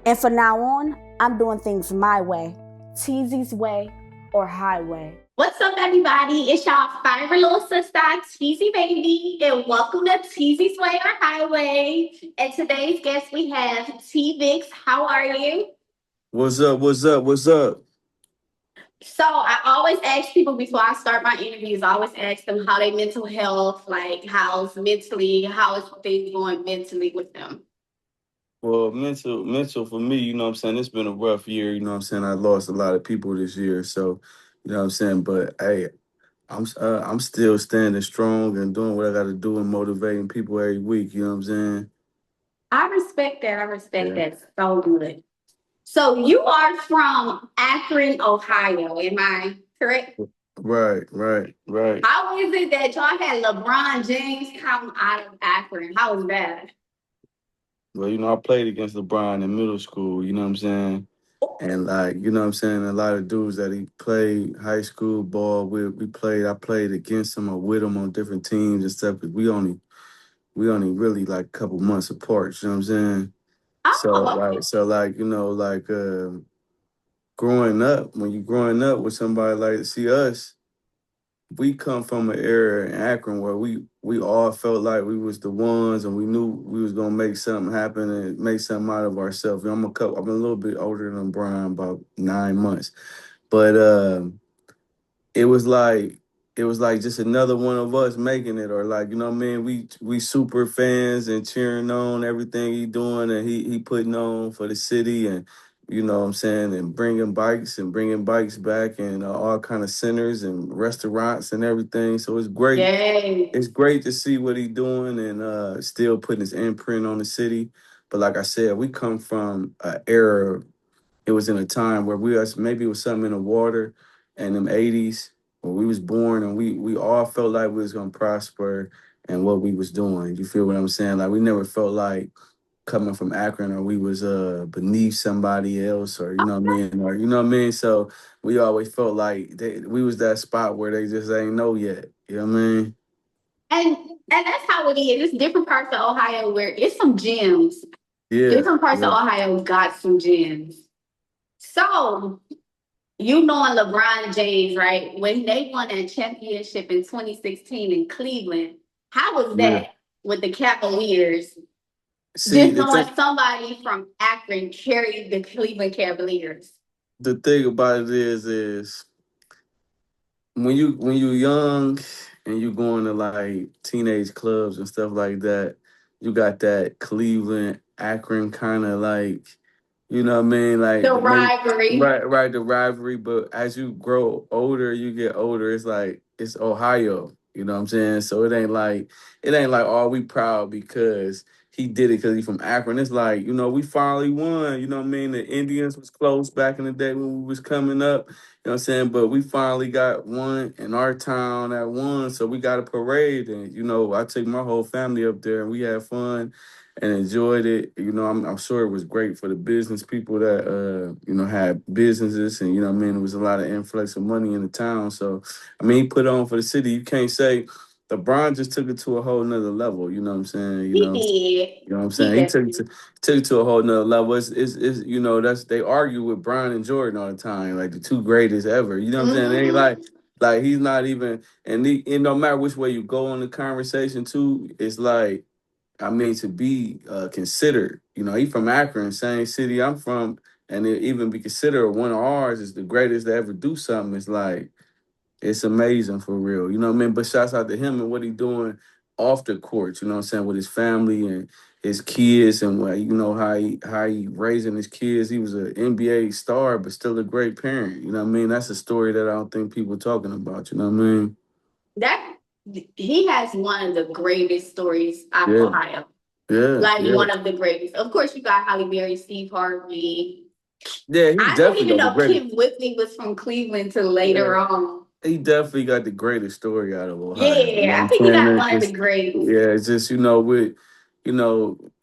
And from now on, I'm doing things my way, Tezzie's way or HighWay. What's up, everybody? It's y'all favorite little sister, Tezzie baby, and welcome to Tezzie's Way or HighWay. And today's guest we have T.Vickz. How are you? What's up? What's up? What's up? So I always ask people before I start my interviews. I always ask them how they mental health, like how is things going mentally with them. Well, mental for me, you know what I'm saying? It's been a rough year, you know what I'm saying? I lost a lot of people this year, so you know what I'm saying? But hey, I'm still standing strong and doing what I got to do and motivating people every week, you know what I'm saying? I respect that. I respect Yeah. that so good. So you are from Akron, Ohio. Am I correct? Right. How is it that y'all had LeBron James come out of Akron? How was that? Well, I played against LeBron in middle school, you know what I'm saying? And like, you know what I'm saying, a lot of dudes that he played high school ball with, I played against him or with him on different teams and stuff, because we only really like a couple months apart, you know what I'm saying? So Oh, like so like, growing up, when you growing up with somebody like see us, we come from an era in Akron where we all felt like we was the ones and we knew we was gonna make something happen and make something out of ourselves. I'm a little bit older than Brian, about 9 months. But it was like it was like just another one of us making it, or like, you know what I mean, we super fans and cheering on everything he doing, and he putting on for the city, and you know what I'm saying, and bringing bikes back, and all kind of centers and restaurants and everything. So yay. it's great to see what he doing, and still putting his imprint on the city. But like I said, we come from an era, it was in a time where maybe it was something in the water in them 80s when we was born, and we all felt like we was gonna prosper and what we was doing. You feel what I'm saying? Like we never felt like coming from Akron or we was beneath somebody else, or you know what I mean, or you know what I mean. So we always felt like we was that spot where they just ain't know yet. You know what I mean? And that's how it is. It's different parts of Ohio where it's some gems. Yeah, Different parts of yeah. Ohio got some gems. So you knowing LeBron James, right? When they won that championship in 2016 in Cleveland, how was Yeah. that with the Cavaliers? See, Just knowing somebody from Akron carried the Cleveland Cavaliers. the thing about it is when you young and you going to like teenage clubs and stuff like that, you got that Cleveland Akron kind of like, you know what I mean, like The maybe rivalry. right the rivalry. But as you grow older, you get older. It's like it's Ohio. You know what I'm saying? So it ain't like oh, we proud because he did it because he's from Akron. It's like, we finally won. You know what I mean? The Indians was close back in the day when we was coming up. You know what I'm saying? But we finally got one in our town that won. So we got a parade. And, I took my whole family up there and we had fun and enjoyed it. I'm sure it was great for the business people that, had businesses, and, what I mean, there was a lot of influx of money in the town. So, I mean, he put on for the city. You can't say LeBron just took it to a whole nother level. You know what I'm saying? He did. You know what I'm He saying? He took it definitely. to a whole nother level. It's that's they argue with Brian and Jordan all the time, like the two greatest ever. You know what I'm saying? They ain't Mhm. like he's not even, and no matter which way you go on the conversation too, it's like, I mean, to be considered, he from Akron, same city I'm from, and it even be considered one of ours is the greatest to ever do something. It's like, it's amazing for real. You know what I mean? But shouts out to him and what he doing off the court, you know what I'm saying, with his family and his kids, and what, how he raising his kids. He was an NBA star, but still a great parent. You know what I mean? That's a story that I don't think people talking about. You know what I mean? That he has one of the greatest stories out of Yeah, Ohio. yeah, Like yeah. one of the greatest. Of course, you got Holly Berry, Steve Harvey. Yeah, he I didn't definitely even got the know greatest. Kim Whitley was from Cleveland till Yeah. later on. He definitely got the greatest story out of Ohio. You know what Yeah, I I'm think you saying? got It's one of the just, greats. yeah, it's just, with,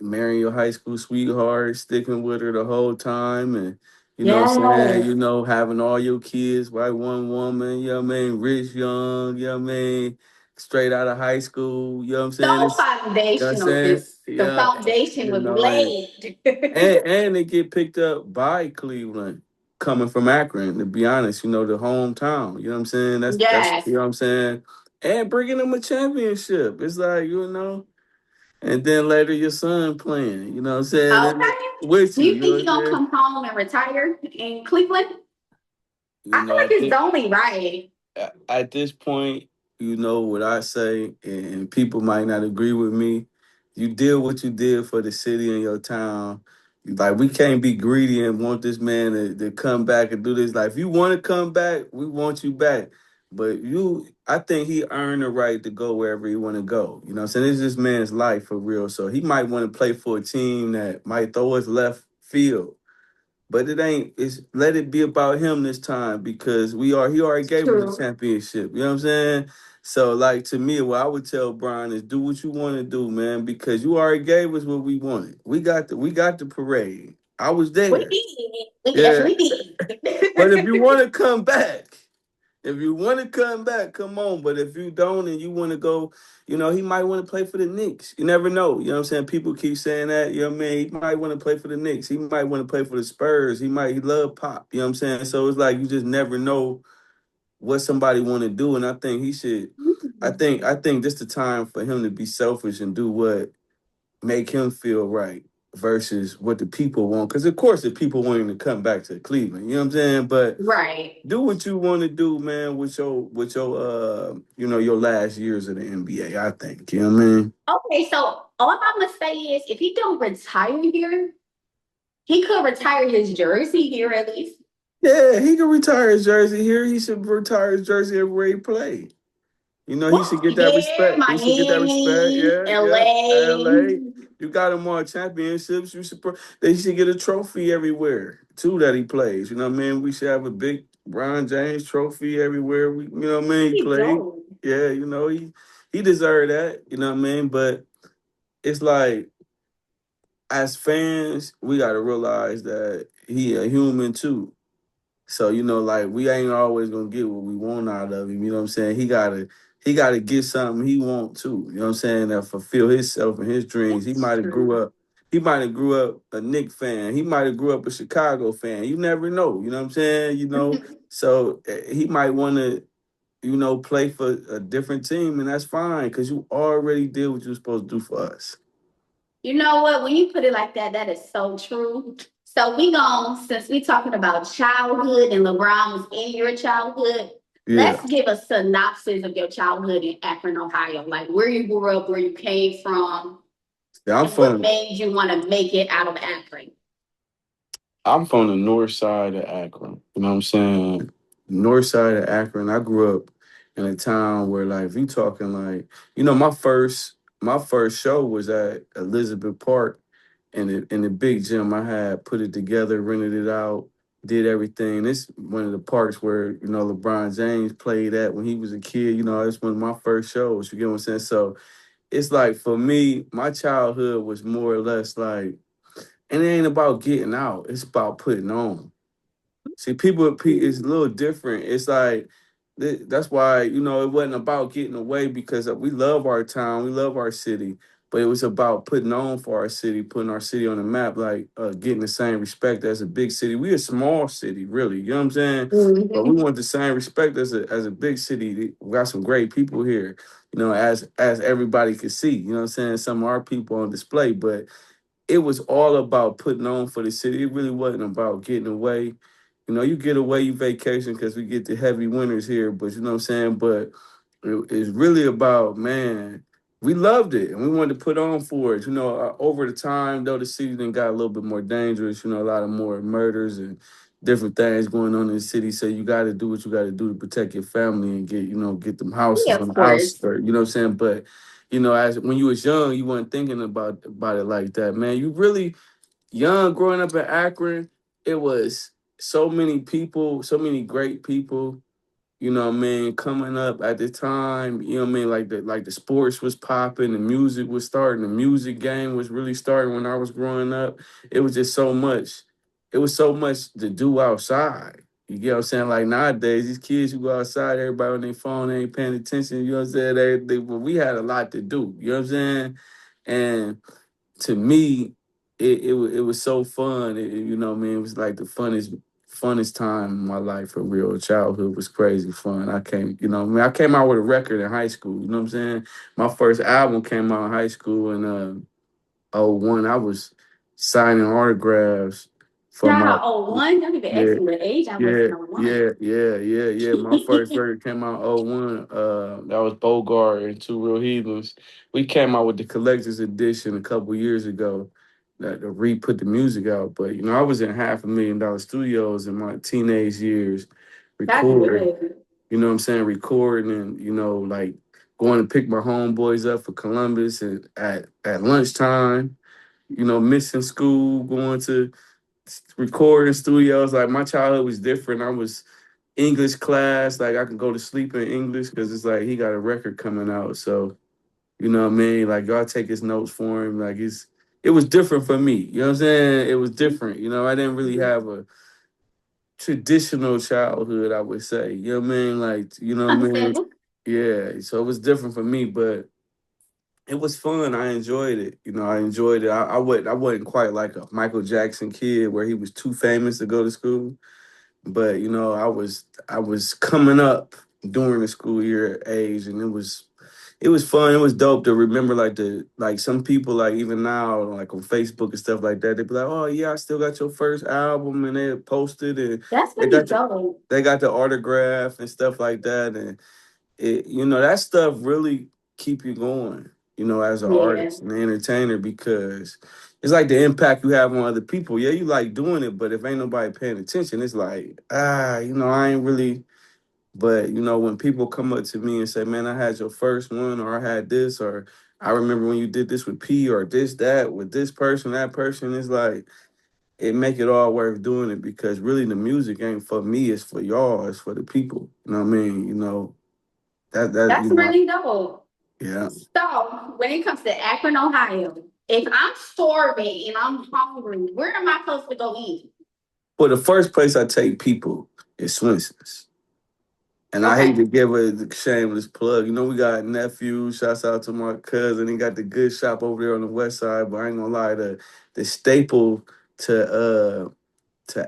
marrying your high school sweetheart, sticking with her the whole time, and, you know what I'm saying, Yes. having all your kids by one woman, you know what I mean, rich, young, you know what I mean? straight out of high school. You know what I'm saying? So You know what I'm foundational. saying? This the Yeah, foundation you was know, laid. and they get picked up by Cleveland coming from Akron, to be honest, the hometown. You know what I'm saying? That's Yes. you know what I'm saying? And bringing them a championship. It's like, and then later your son playing, you know what I'm saying? And Okay. with Do you, you you know think what he I'm gonna saying? come home and retire in Cleveland? I feel I like it's think only right. at this point, what I say, and people might not agree with me. You did what you did for the city and your town. Like, we can't be greedy and want this man to come back and do this. Like, if you want to come back, we want you back. But I think he earned the right to go wherever he want to go. You know what I'm saying? It's this man's life for real. So he might want to play for a team that might throw us left field. But it ain't. It's let it be about him this time because he already gave us the True. championship. You know what I'm saying? So, like, to me, what I would tell Brian is do what you want to do, man, because you already gave us what we wanted. We got the parade. I was We there. did. We Yeah. definitely did. But if you want to come back, if you want to come back, come on. But if you don't and you want to go, he might want to play for the Knicks. You never know. You know what I'm saying? People keep saying that. You know what I mean? He might want to play for the Knicks. He might want to play for the Spurs. He love pop. You know what I'm saying? So it's like you just never know what somebody want to do. And I think he should. I think this the time for him to be selfish and do what make him feel right versus what the people want. Because of course the people want him to come back to Cleveland. You know what I'm saying? But Right. do what you want to do, man, with your your last years of the NBA, I think. You know what I mean? Okay, so all I'm gonna say is if he don't retire here, he could retire his jersey here at least. Yeah, he can retire his jersey here. He should retire his jersey everywhere he played. He should Well, get that yeah, respect. He should get that respect. Miami, Yeah, yeah. LA. LA. You got him on championships. They should get a trophy everywhere, too, that he plays. You know what I mean? We should have a big Brian James trophy everywhere. You know what I mean? He He played. don't. Yeah, he deserved that. You know what I mean? But it's like, as fans, we got to realize that he a human too. So, like, we ain't always gonna get what we want out of him. You know what I'm saying? He gotta get something he want too. You know what I'm saying? That fulfill himself and his dreams. He That's might have grew true. up. He might have grew up a Knicks fan. He might have grew up a Chicago fan. You never know. You know what I'm saying? So he might want to, play for a different team, and that's fine because you already did what you were supposed to do for us. You know what? When you put it like that, that is so true. So since we talking about childhood and LeBron was in your childhood, Yeah. let's give a synopsis of your childhood in Akron, Ohio. Like where you grew up, where you came from, Yeah, I'm and what from made you want to make it out of Akron. I'm from the north side of Akron. You know what I'm saying? North side of Akron. I grew up in a town where, like, if you talking like, my first show was at Elizabeth Park in the big gym. I had put it together, rented it out, did everything. It's one of the parks where, LeBron James played at when he was a kid. It's one of my first shows. You get what I'm saying? So it's like, for me, my childhood was more or less like, and it ain't about getting out. It's about putting on. See, it's a little different. It's like that's why it wasn't about getting away because we love our town, we love our city, but it was about putting on for our city, putting our city on the map, like getting the same respect as a big city. We a small city, really. You know what I'm saying? But we Mhm. want the same respect as a big city. We got some great people here. As everybody can see. You know what I'm saying? Some of our people on display, but it was all about putting on for the city. It really wasn't about getting away. You get away, you vacation because we get the heavy winters here, but you know what I'm saying? But it's really about, man, we loved it and we wanted to put on for it. Over the time, though, the city then got a little bit more dangerous, a lot of more murders and different things going on in the city. So you got to do what you got to do to protect your family and get them Yeah, houses on of the course. outskirts. You know what I'm saying? But as when you was young, you weren't thinking about it like that, man. You really young growing up in Akron. It was so many people, so many great people. What I mean, coming up at the time. What I mean, like the sports was popping, the music was starting, the music game was really starting when I was growing up. It was just so much. It was so much to do outside. You get what I'm saying? Like nowadays, these kids who go outside, everybody on their phone, they ain't paying attention. You know what I'm saying? Well, we had a lot to do. You know what I'm saying? And to me, it was so fun. You know what I mean? It was like the funnest time in my life for real. Childhood was crazy fun. I came out with a record in high school. You know what I'm saying? My first album came out in high school in '01. I was signing autographs for my Child, oh one, don't even ask yeah. me what age I was Yeah, in oh one. yeah. My first record came out '01. That was Bogart and Two Real Heathens. We came out with the collector's edition a couple years ago that to re-put the music out. But I was in $500,000 studios in my teenage years That's recording. good. You know what I'm saying? Recording and like going to pick my homeboys up for Columbus and at lunchtime. Missing school, going to recording studios. Like my childhood was different. I was English class, like I can go to sleep in English because it's like he got a record coming out. So, you know what I mean? Like y'all take his notes for him. Like it was different for me. You know what I'm saying? It was different. I didn't really have a traditional childhood, I would say. You know what I mean? Like, you know what I mean? Understandable. Yeah. So it was different for me, but it was fun. I enjoyed it. I enjoyed it. I wasn't quite like a Michael Jackson kid where he was too famous to go to school. But I was coming up during the school year age, and it was fun. It was dope to remember like some people like even now like on Facebook and stuff like that. They be like, "Oh yeah, I still got your first album," and they posted and That's they really got the dope. they got the autograph and stuff like that. And that stuff really keep you going. As an Yeah. artist and an entertainer because it's like the impact you have on other people. Yeah, you like doing it, but if ain't nobody paying attention, it's like, I ain't really. But when people come up to me and say, "Man, I had your first one," or "I had this," or "I remember when you did this with P," or this, that, with this person, that person, it's like it make it all worth doing it because really the music ain't for me, it's for y'all, it's for the people. You know what I mean? That That's really dope. yeah. So when it comes to Akron, Ohio, if I'm starving and I'm hungry, where am I supposed to go eat? Well, the first place I take people is Swenson's. And I hate Okay. to give a shameless plug. We got nephew. Shouts out to my cousin. He got the good shop over there on the west side. But I ain't gonna lie, the staple to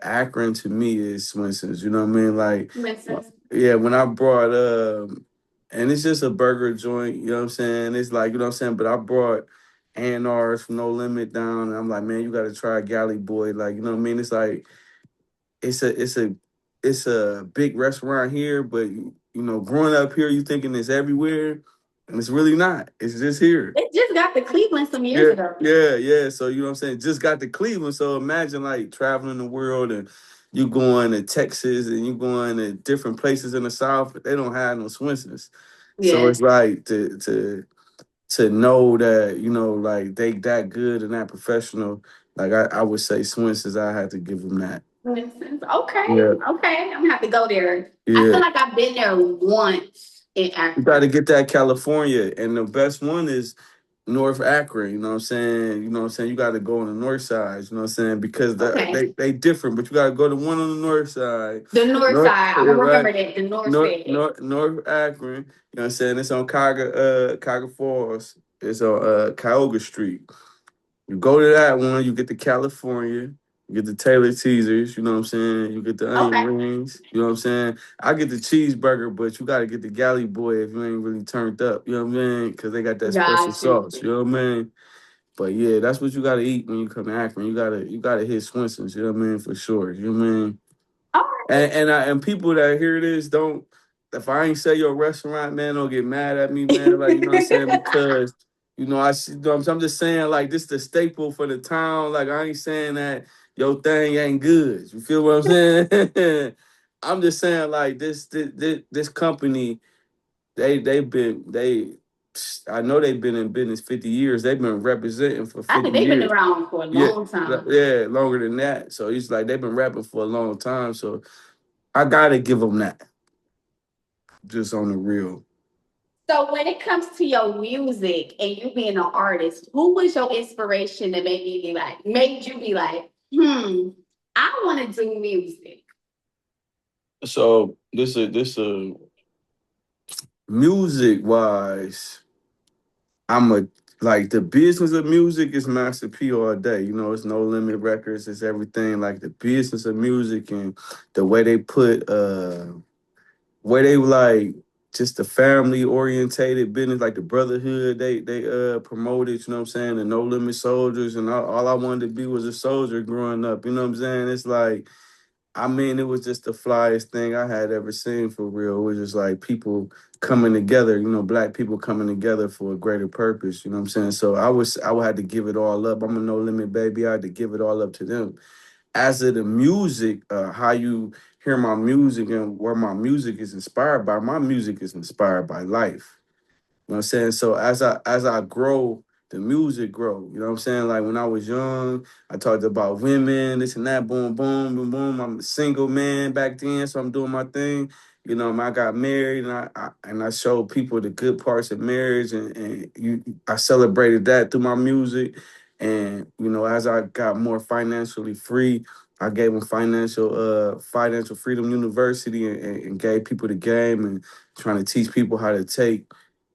Akron to me is Swenson's. You know what I mean? Like, Winston. yeah, when I brought and it's just a burger joint. You know what I'm saying? It's like you know what I'm saying. But I brought A&R's from No Limit down, and I'm like, man, you got to try Galley Boy. Like, you know what I mean? It's like it's a big restaurant here, but growing up here, you thinking it's everywhere, and it's really not. It's just here. It just got to Cleveland some years Yeah, ago. yeah. So you know what I'm saying? Just got to Cleveland. So imagine like traveling the world and you going to Texas and you going to different places in the South, but they don't have no Swensons. So Yeah. it's like to know that, like they that good and that professional, like I would say Swensons, I had to give them that. Winston. Okay. Yeah. Okay. I'm gonna have to go there. I Yeah. feel like I've been there once in You got to Akron. get that California, and the best one is North Akron. You know what I'm saying? You know what I'm saying? You got to go on the north side. You know what I'm saying? Because Okay. they different, but you got to go to one on the north side. The north North, side. I'm yeah, gonna right. remember that. The north North, side. North, North Akron. You know what I'm saying? It's on Cuyahoga Falls. It's on Cuyahoga Street. You go to that one, you get the California, you get the Taylor teasers, you know what I'm saying? You get the onion Okay. rings, you know what I'm saying? I get the cheeseburger, but you got to get the galley boy if you ain't really turned up, you know what I mean? Because they got that special Got sauce, you you. know what I mean? But yeah, that's what you got to eat when you come to Akron. You gotta hit Swenson's, you know what I mean? For sure, you know what I mean? All right. And people that hear this don't. If I ain't say your restaurant, man, don't get mad at me, man. Like you know what I'm saying because I see. I'm just saying like this the staple for the town. Like I ain't saying that your thing ain't good. You feel what I'm saying? I'm just saying like this company they've been they. I know they've been in business 50 years. They've been representing for I 50 think they've been years. around for a Yeah, long time. yeah, longer than that. So it's like they've been rapping for a long time. So I gotta give them that. Just on the real. So when it comes to your music and you being an artist, who was your inspiration that made you be like, I want to do music? So this music wise, I'm a like the business of music is Master P all day. You know, it's No Limit Records, it's everything. Like the business of music and the way they put where they like just the family orientated business, like the brotherhood they promoted, you know what I'm saying, the No Limit Soldiers, and all I wanted to be was a soldier growing up, you know what I'm saying? It's like, I mean, it was just the flyest thing I had ever seen for real. It was just like people coming together, you know, black people coming together for a greater purpose, you know what I'm saying? So I would have to give it all up. I'm a No Limit baby. I had to give it all up to them. As of the music, how you hear my music and where my music is inspired by, my music is inspired by life. You know what I'm saying? So as I grow, the music grow. You know what I'm saying? Like when I was young, I talked about women, this and that, boom, boom, boom, boom. I'm a single man back then, so I'm doing my thing. You know, I got married and I showed people the good parts of marriage and I celebrated that through my music. And you know, as I got more financially free, I gave them financial freedom university and gave people the game and trying to teach people how to take,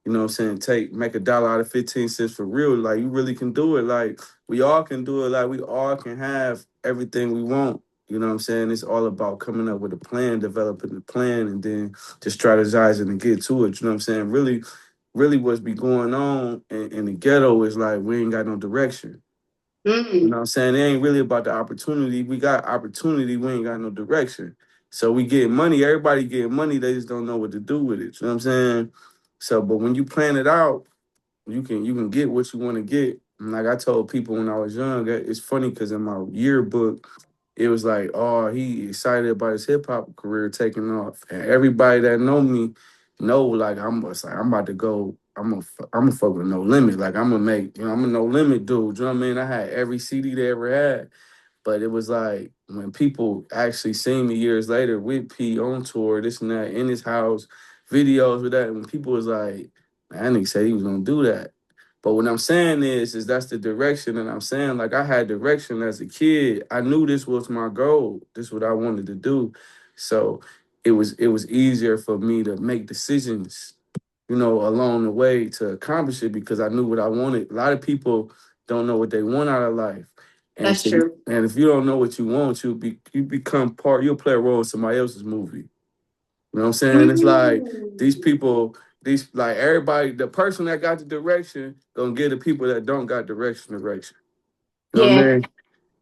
you know what I'm saying, make $1 out of 15 cents for real. Like you really can do it. Like we all can do it. Like we all can have everything we want. You know what I'm saying? It's all about coming up with a plan, developing the plan, and then just strategizing and get to it. You know what I'm saying? Really what's be going on in the ghetto is like we ain't got no direction. You know what I'm saying? It ain't really about the opportunity. We got opportunity, we ain't got no direction. So we get money, everybody get money, they just don't know what to do with it. You know what I'm saying? So, but when you plan it out, you can get what you want to get. And like I told people when I was young, it's funny because in my yearbook, it was like, oh, he excited about his hip hop career taking off, and everybody that know me know like I'm about to go. I'm gonna fuck with No Limit. Like I'm gonna make, you know, I'm a No Limit dude. You know what I mean? I had every CD they ever had. But it was like when people actually seen me years later with P on tour, this and that, in his house, videos with that, when people was like, man, that nigga said he was gonna do that. But what I'm saying is that's the direction, and I'm saying like I had direction as a kid. I knew this was my goal. This is what I wanted to do. So it was easier for me to make decisions, you know, along the way to accomplish it because I knew what I wanted. A lot of people don't know what they want out of life. And That's so, true. and if you don't know what you want, you become part, you'll play a role in somebody else's movie. You know what I'm saying? It's like these Mm. people, these like everybody, the person that got the direction gonna give the people that don't got direction. You know what I Yeah. mean?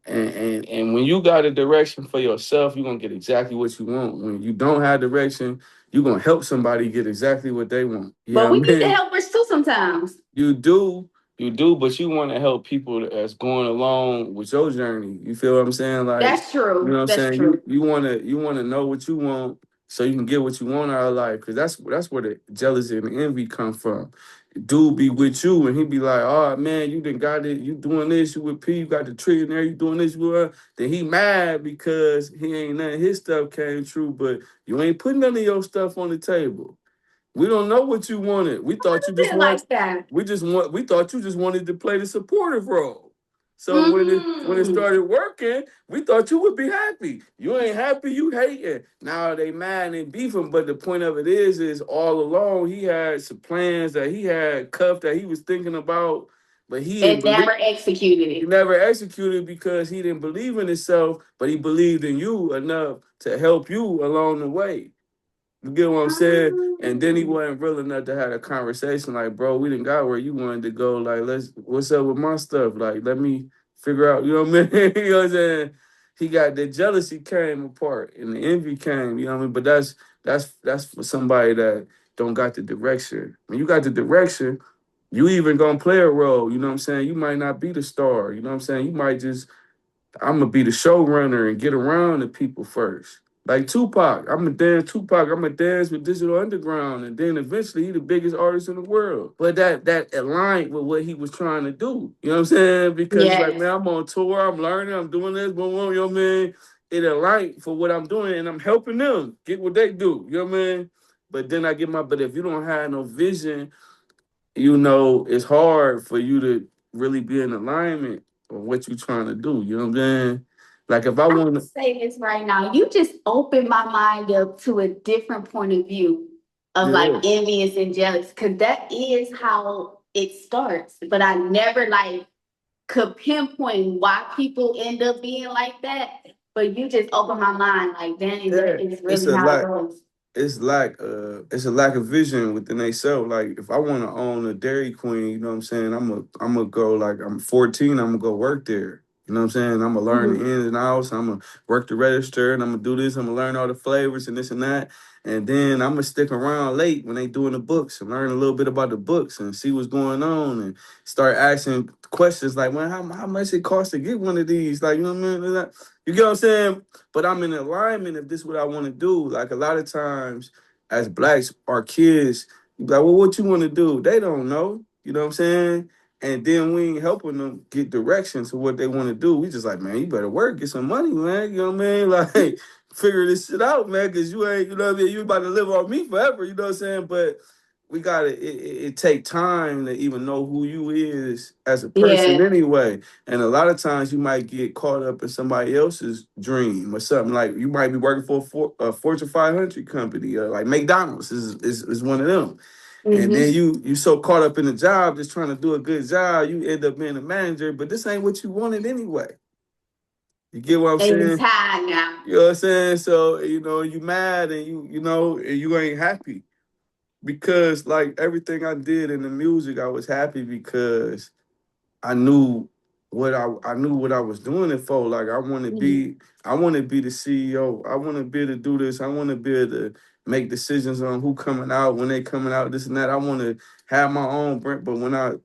And when you got a direction for yourself, you're gonna get exactly what you want. When you don't have direction, you're gonna help somebody get exactly what they want. Yeah, But I we need the mean, helpers too sometimes. you do, you do, but you want to help people that's going along with your journey. You feel what I'm saying? Like, That's you know true. what I'm That's saying? true. You wanna know what you want so you can get what you want out of life. Cause that's where the jealousy and the envy come from. Dude be with you and he be like, oh man, you done got it, you doing this, you with P, you got the trillionaire, you doing this, you then he mad because he ain't none of his stuff came true, but you ain't putting none of your stuff on the table. We don't know what you wanted. We thought you just Bit want. like that. We thought you just wanted to play the supportive role. So when it Mm. started working, we thought you would be happy. You ain't happy, you hating. Now they mad and beefing, but the point of it is all along he had some plans that he had cuffed that he was thinking about, but he didn't And believe. never executed He it. never executed because he didn't believe in himself, but he believed in you enough to help you along the way. You get what I'm saying? And then he Mm. wasn't real enough to have a conversation like, bro, we didn't got where you wanted to go. Like, what's up with my stuff? Like, let me figure out, you know what I mean? You know what I'm saying? He got the jealousy came apart and the envy came, you know what I mean? But that's for somebody that don't got the direction. When you got the direction, you even gonna play a role, you know what I'm saying? You might not be the star, you know what I'm saying? You might just I'm gonna be the showrunner and get around the people first. Like Tupac, I'm gonna dance Tupac. I'm gonna dance with Digital Underground, and then eventually he the biggest artist in the world. But that aligned with what he was trying to do. You know what I'm saying? Because it's like, Yes. man, I'm on tour, I'm learning, I'm doing this, boom, boom, you know what I mean? It aligned for what I'm doing, and I'm helping them get what they do. You know what I mean? But then but if you don't have no vision, you know, it's hard for you to really be in alignment of what you're trying to do. You know what I'm saying? Like if I I want can to, say this right now. You just opened my mind up to a different point of view of like yeah, envious and jealous, because that is how it starts. But I never like could pinpoint why people end up being like that. But you just opened my mind, like, dang, yeah, that is it's really a how it lot. goes. It's a lack of vision within themselves. Like if I want to own a Dairy Queen, you know what I'm saying? I'm gonna go like I'm 14, I'm gonna go work there. You know what I'm saying? I'm gonna learn the Mhm. ins and outs. I'm gonna work the register and I'm gonna do this. I'm gonna learn all the flavors and this and that. And then I'm gonna stick around late when they doing the books and learn a little bit about the books and see what's going on and start asking questions like, man, how much it costs to get one of these? Like, you know what I mean? You get what I'm saying? But I'm in alignment if this is what I want to do. Like a lot of times as blacks, our kids, you be like, well, what you want to do? They don't know. You know what I'm saying? And then we ain't helping them get direction to what they want to do. We just like, man, you better work, get some money, man. You know what I mean? Like, figure this shit out, man, because you ain't, you know what I mean? You about to live on me forever, you know what I'm saying? But we gotta it take time to even know who you is as a person Yeah. anyway. And a lot of times you might get caught up in somebody else's dream or something. Like you might be working for a Fortune 500 company, like McDonald's is one of them. And Mm-hmm. then you so caught up in the job, just trying to do a good job, you end up being a manager. But this ain't what you wanted anyway. You get what I'm And you saying? tired now. You know what I'm saying? So you mad and and you ain't happy because like everything I did in the music, I was happy because I knew I knew what I was doing it for. Like Mhm. I want to be the CEO. I want to be able to do this. I want to be able to make decisions on who coming out, when they coming out, this and that. I want to have my own brand. But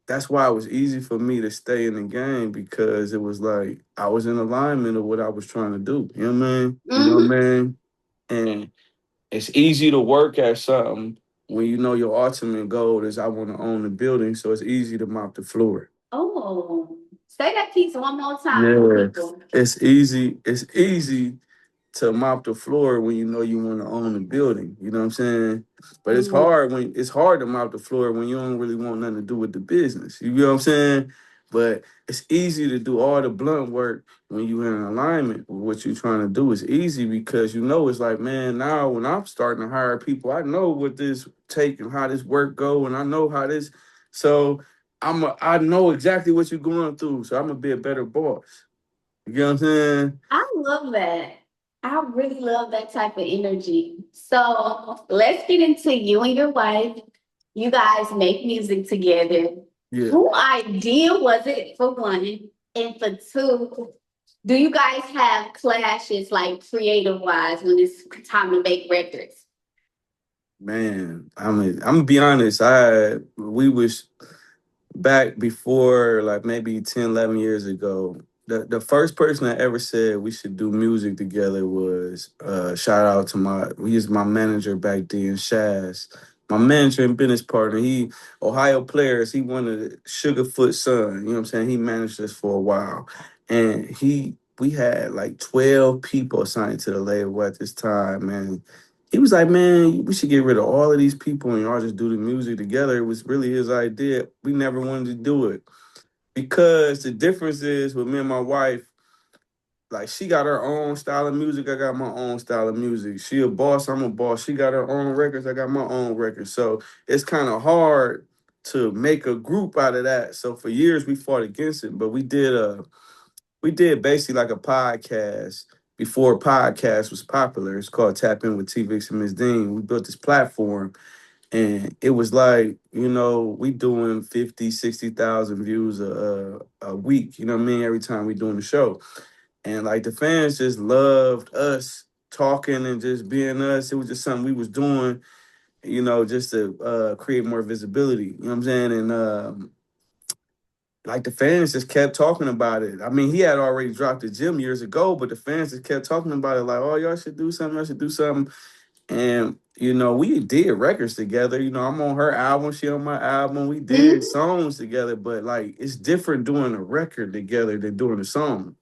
that's why it was easy for me to stay in the game because it was like I was in alignment of what I was trying to do. You know what I mean? You know Mm-hmm. what I mean? And it's easy to work at something when you know your ultimate goal is I want to own the building, so it's easy to mop the floor. Oh, say that piece one more time for Yeah, people. it's easy. It's easy to mop the floor when you know you want to own the building. You know what I'm saying? But Mhm. it's hard to mop the floor when you don't really want nothing to do with the business. You know what I'm saying? But it's easy to do all the blunt work when you're in alignment with what you're trying to do. It's easy because you know it's like, man, now when I'm starting to hire people, I know what this take and how this work go, and I know how this. So I know exactly what you're going through. So I'm gonna be a better boss. You get what I'm saying? I love that. I really love that type of energy. So let's get into you and your wife. You guys make music together. Yeah. Who idea was it for one? And for two, do you guys have clashes like creative wise when it's time to make records? Man, I'm gonna be honest. We was back before like maybe 10, 11 years ago. The first person that ever said we should do music together was shout out to he was my manager back then, Shaz. My manager and business partner. He Ohio Players, he wanted Sugarfoot son. You know what I'm saying? He managed us for a while. And we had like 12 people assigned to the label at this time, man. He was like, man, we should get rid of all of these people and y'all just do the music together. It was really his idea. We never wanted to do it because the difference is with me and my wife, like she got her own style of music. I got my own style of music. She a boss, I'm a boss. She got her own records. I got my own records. So it's kind of hard to make a group out of that. So for years we fought against it, but we did basically like a podcast before podcast was popular. It's called Tap In with T.Vickz and Miss Dean. We built this platform and it was like, we doing 50, 60,000 views a week, you know what I mean? Every time we doing the show. And like the fans just loved us talking and just being us. It was just something we was doing, just to create more visibility. You know what I'm saying? And like the fans just kept talking about it. I mean, he had already dropped the gym years ago, but the fans just kept talking about it like, oh, y'all should do something, y'all should do something. And, we did records together. I'm on her album, she on my album. We did Mhm. songs together, but like it's different doing a record together than doing a song.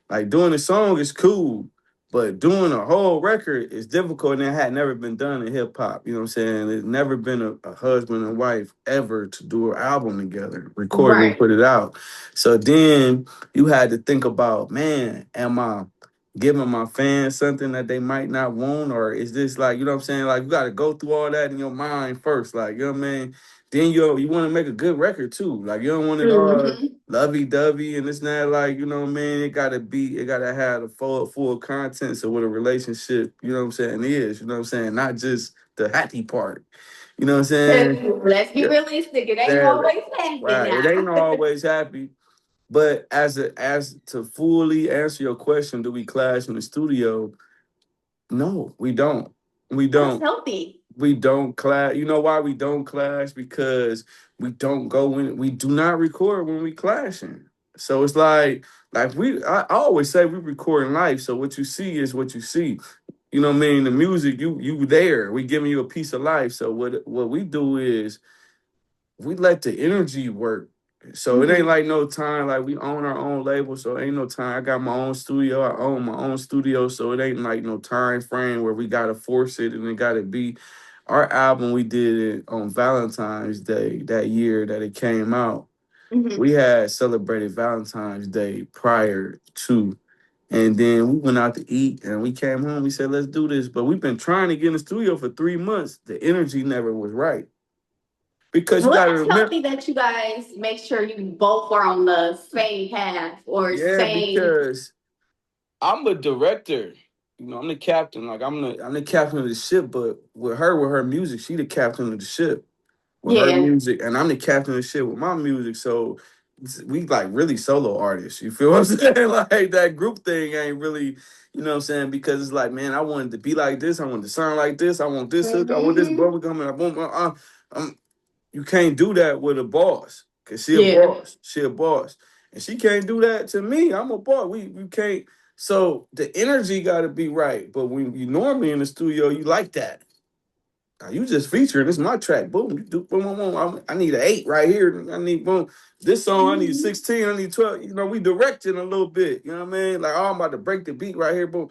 Like doing a song is cool, But doing a whole record is difficult, and it had never been done in hip hop. You know what I'm saying? There's never been a husband and wife ever to do an album together, record it and Right. put it out. So then you had to think about, man, am I giving my fans something that they might not want? Or is this like, you know what I'm saying? Like, you got to go through all that in your mind first. Like, you know what I mean? Then you want to make a good record too. Like, you don't want it all Hmm. lovey dovey and it's not like, you know what I mean? It gotta have the full contents of what a relationship, you know what I'm saying, is, you know what I'm saying? Not just the happy part. You know what I'm saying? Let's be Yeah. realistic. It ain't That, always happy right. It now. ain't always happy. But as to fully answer your question, do we clash in the studio? No, we don't. We That's don't. healthy. We don't clash. You know why we don't clash? Because we don't go in. We do not record when we clashing. So it's like I always say we record in life. So what you see is what you see. You know what I mean? The music, you there. We giving you a piece of life. So what we do is we let the energy work. So it ain't Mhm. like no time, like we own our own label, so ain't no time. I got my own studio, I own my own studio, so it ain't like no time frame where we gotta force it and it gotta be. Our album, we did it on Valentine's Day that year that it came out. Mhm. We had celebrated Valentine's Day prior to, and then we went out to eat and we came home. We said, let's do this. But we've been trying to get in the studio for 3 months. The energy never was right. Because you Well, got to that's remember, healthy that you guys make sure you both are on the same path or yeah, same. because I'm a director. You know, I'm the captain. Like I'm the captain of the ship. But with her music, she the captain of the ship with her Yeah. music, and I'm the captain of the ship with my music. So we like really solo artists. You feel what I'm saying? Like that group thing ain't really, you know what I'm saying? Because it's like, man, I wanted to be like this. I want to sound like this. I want this hook. I want this Hmm. bubble gum, and I want you can't do that with a boss because she a Yeah. boss. She a boss. And she can't do that to me. I'm a boss. We can't. So the energy got to be right. But when you normally in the studio, you like that. Now, you just featuring. This is my track. Boom. You do boom, boom, boom. I need an 8 right here. I need boom. This song, I need Mhm. 16. I need 12. You know, we directing a little bit. You know what I mean? Like, oh, I'm about to break the beat right here. Boom.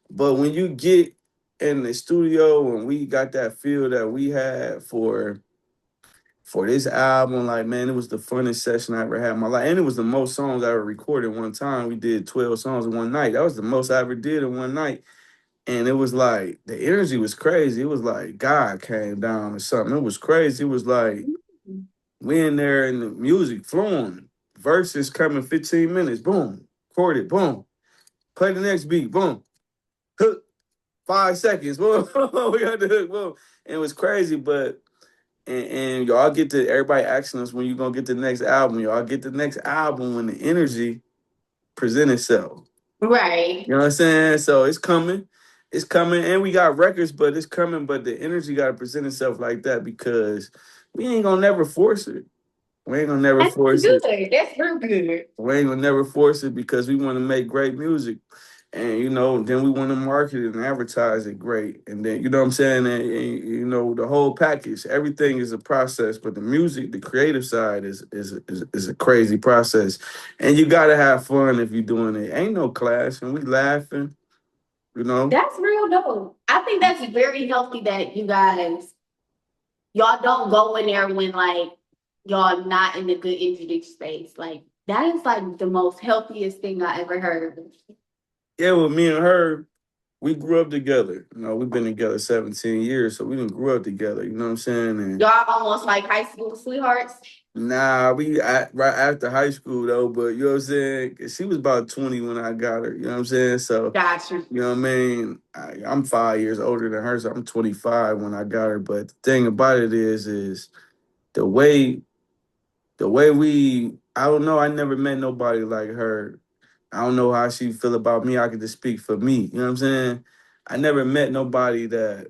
But when you get in the studio and we got that feel that we had for this album, like, man, it was the funnest session I ever had in my life. And it was the most songs I ever recorded one time. We did 12 songs in one night. That was the most I ever did in one night. And it was like, the energy was crazy. It was like God came down or something. It was crazy. It was like, we in there and the music flowing. Verses coming 15 minutes. Boom. Record it. Boom. Play the next beat. Boom. Hook. 5 seconds. Boom. We got the hook. Boom. And it was crazy, but and y'all get to everybody asking us when you gonna get the next album. Y'all get the next album when the energy present itself. Right. You know what I'm saying? So it's coming, and we got records, but it's coming. But the energy got to present itself like that because we ain't gonna never force it. We ain't gonna never That's force good. it. That's real good. We ain't gonna never force it because we want to make great music. And then we want to market it and advertise it great. And then you know what I'm saying? And the whole package, everything is a process, but the music, the creative side is a crazy process. And you gotta have fun if you're doing it. Ain't no clash, and we laughing, you know. That's real dope. I think that's very healthy that you guys y'all don't go in there when like y'all not in the good energy space. Like that is like the most healthiest thing I ever heard. Yeah, with me and her, we grew up together. We've been together 17 years, so we didn't grow up together, you know what I'm saying? And Y'all almost like high school sweethearts. nah, right after high school though, but you know what I'm saying? 'Cause she was about 20 when I got her, you know what I'm saying? So, Gotcha. you know what I mean? I'm 5 years older than her, so I'm 25 when I got her. But the thing about it is the way I don't know, I never met nobody like her. I don't know how she feel about me. I can just speak for me. You know what I'm saying? I never met nobody that,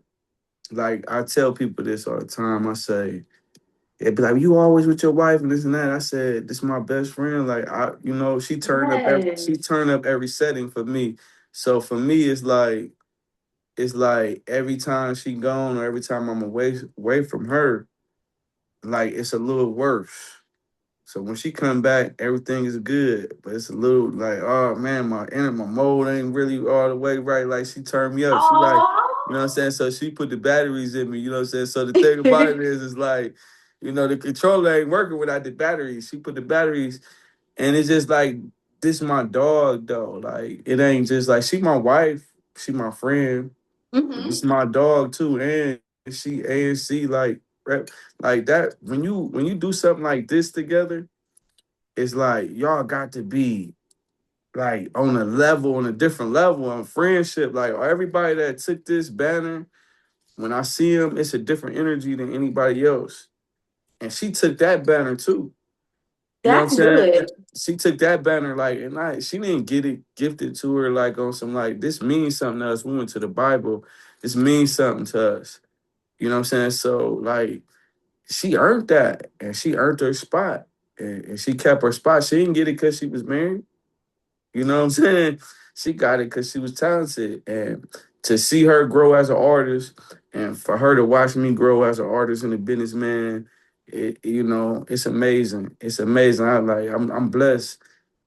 like, I tell people this all the time. I say, it'd be like, you always with your wife and this and that. I said, this is my best friend. Like, she Yes. turned up every setting for me. So for me, it's like every time she gone or every time I'm away from her, like it's a little worse. So when she come back, everything is good. But it's a little like, oh man, my mode ain't really all the way right. Like she turned me up. She like, you know what I'm saying? So she put the batteries in me, you know what I'm saying? So the thing about it is like, the controller ain't working without the batteries. She put the batteries, and it's just like, this my dog though. Like it ain't just like she my wife, she my friend. It's my dog too, and she like like that. When you do something like this together, it's like y'all got to be like on a different level on friendship. Like everybody that took this banner, when I see them, it's a different energy than anybody else. And she took that banner too. You know what I'm That's saying? good. She took that banner like, and she didn't get it gifted to her like on some like, this means something to us. We went to the Bible. This means something to us. You know what I'm saying? So like she earned that, and she earned her spot, and she kept her spot. She didn't get it because she was married. You know what I'm saying? She got it because she was talented, and to see her grow as an artist, and for her to watch me grow as an artist and a businessman, it's amazing. It's amazing. I'm blessed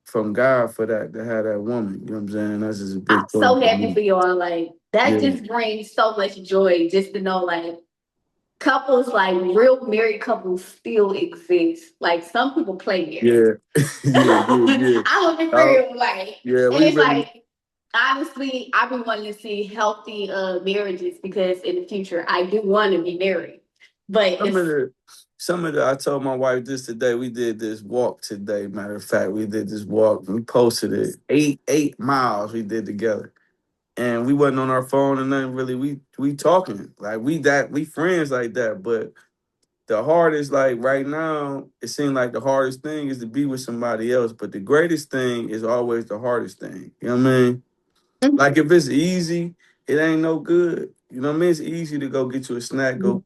from God for that, to have that woman. You know what I'm saying? That's just a I'm big so thing for happy me. for y'all. Like that Yeah, just brings so much joy just to know like couples, like real married couples still exist. Like some people play marriage. yeah, yeah, yeah, yeah. I would be Oh, real like, yeah. and We it's really like honestly, I've been wanting to see healthy marriages because in the future I do want to be married. But some of it's the I told my wife this today. We did this walk today. Matter of fact, we did this walk. We posted it. Eight miles we did together. And we wasn't on our phone and nothing really. We talking. Like we friends like that. But the hardest, like right now, it seems like the hardest thing is to be with somebody else. But the greatest thing is always the hardest thing. You know what I mean? Like if it's easy, it ain't no good. You know what I mean? It's easy to go get you a snack, go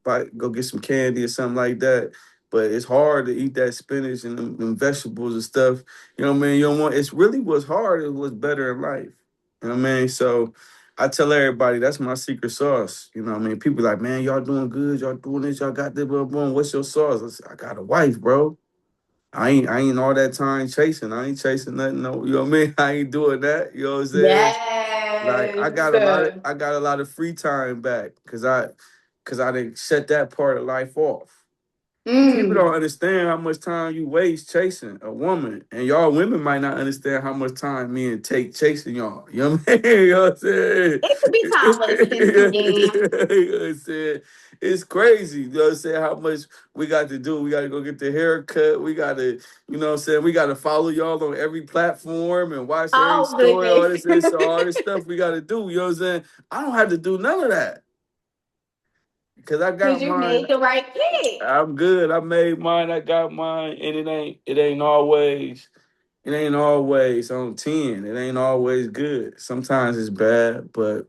get some candy or something like that. But it's hard to eat that spinach and them vegetables and stuff. You know what I mean? You don't want. It's really what's hard is what's better in life. You know what I mean? So I tell everybody that's my secret sauce. You know what I mean? People like, man, y'all doing good. Y'all doing this. Y'all got this. Boom, boom. What's your sauce? I got a wife, bro. I ain't all that time chasing. I ain't chasing nothing. No, you know what I mean? I ain't doing that. You know what I'm saying? Like yes. I got a lot of free time back because I didn't shut that part of life off. People Mm. don't understand how much time you waste chasing a woman, and y'all women might not understand how much time men take chasing y'all. You know what I mean? You know what I'm saying? It could be time wasting too, then. You know what I'm saying? It's crazy. You know what I'm saying? How much we got to do. We got to go get the haircut. We got to, you know what I'm saying? We got to follow y'all on every platform and watch every Oh story, goodness. all this stuff we got to do. You know what I'm saying? I don't have to do none of that because I Because got you mine. made the right pick. I'm good. I made mine. I got mine, and it ain't always on 10. It ain't always good. Sometimes it's bad, but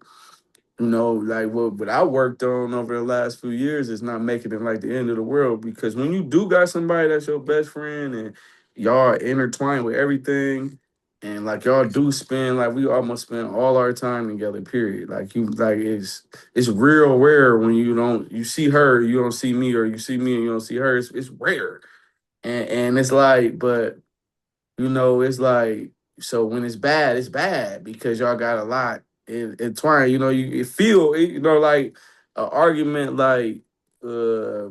like what I worked on over the last few years is not making it like the end of the world. Because when you do got somebody that's your best friend and y'all are intertwined with everything, and like y'all do spend like we almost spend all our time together. Period. Like it's real rare when you see her, you don't see me, or you see me and you don't see her. It's rare, and it's like, but it's like, so when it's bad because y'all got a lot entwined. You feel it, like an argument uh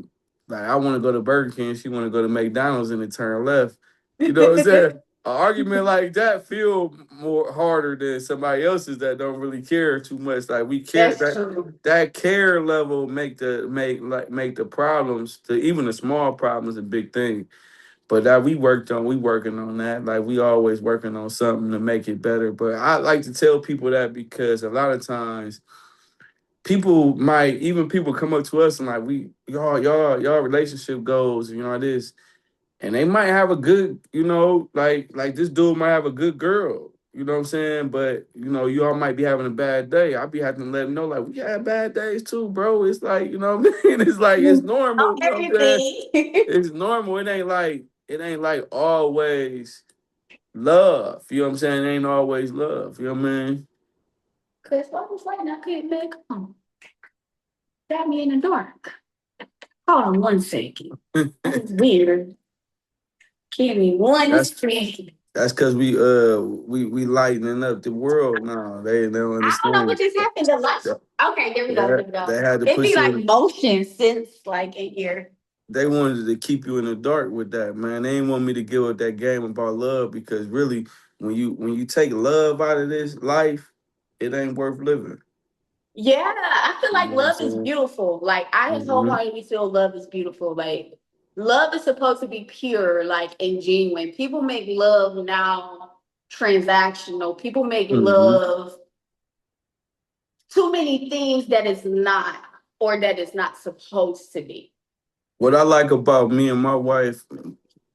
like I want to go to Burger King, she want to go to McDonald's and then turn left. You know what I'm saying? An argument like that feel more harder than somebody else's that don't really care too much. Like we care That's that true. that care level make the problems, to even the small problems, a big thing. But that we working on that. Like we always working on something to make it better. But I like to tell people that because a lot of times people come up to us and like y'all relationship goals, this, and they might have a good, like this dude might have a good girl. You know what I'm saying? But y'all might be having a bad day. I be having to let them know, like, we have bad days too, bro. It's like, you know what I mean? It's like it's On normal, you know what I'm saying? everything. It's normal. It ain't like always love. You know what I'm saying? It ain't always love. You know what I mean? Because I was like, I couldn't back home. Got me in the dark. Hold on one second. That was weird. Give me one That's second. that's because we lightening up the world now. They don't I don't know what understand. just happened. The light. They, Okay, there we go. There we they go. had to It put be you like in. motion since like a year. They wanted to keep you in the dark with that, man. They didn't want me to give up that game about love because really, when you take love out of this life, it ain't worth living. Yeah, I feel You like know what I'm love is saying? beautiful. Like I just Hmm. wholeheartedly feel love is beautiful. Like love is supposed to be pure, like and genuine. People make love now transactional. People make Hmm. love too many things that is not or that is not supposed to be. What I like about me and my wife,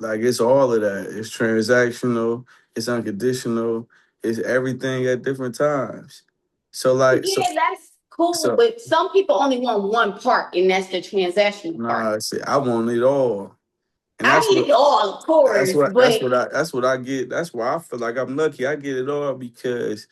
like it's all of that. It's transactional, it's unconditional, it's everything at different times. So like so Yeah, that's cool, so but some people only want one part, and that's the transactional part. nah, see, I want it all. And I that's need what it all, of course, but that's what I get. That's why I feel like I'm lucky. I get it all because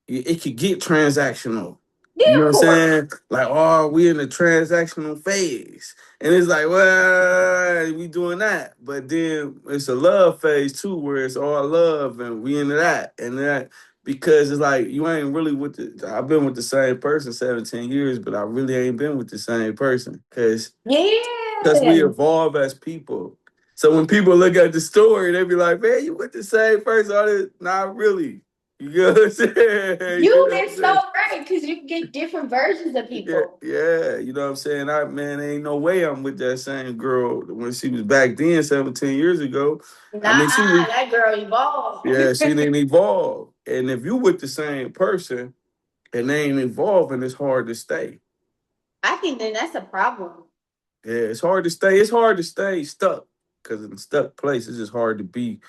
it could get transactional. You yeah, know what of I'm course. saying? Like, oh, we in the transactional phase. And it's like, well, we doing that. But then it's a love phase too, where it's all love and we into that. And that because it's like you ain't really with the I've been with the same person 17 years, but I really ain't been with the same person. Because we Yeah. evolve as people. So when people look at the story, they be like, man, you with the same person. All this, not really. You know what I'm saying? You You know what I'm is so saying? right because you get different versions of Yeah, people. yeah. You know what I'm saying? Man, ain't no way I'm with that same girl when she was back then, 17 years ago. I mean, she was, That girl evolved. yeah, she didn't evolve. And if you with the same person and they ain't evolving, it's hard to stay. I think then that's a problem. Yeah, it's hard to stay. It's hard to stay stuck because in a stuck place, it's just hard to be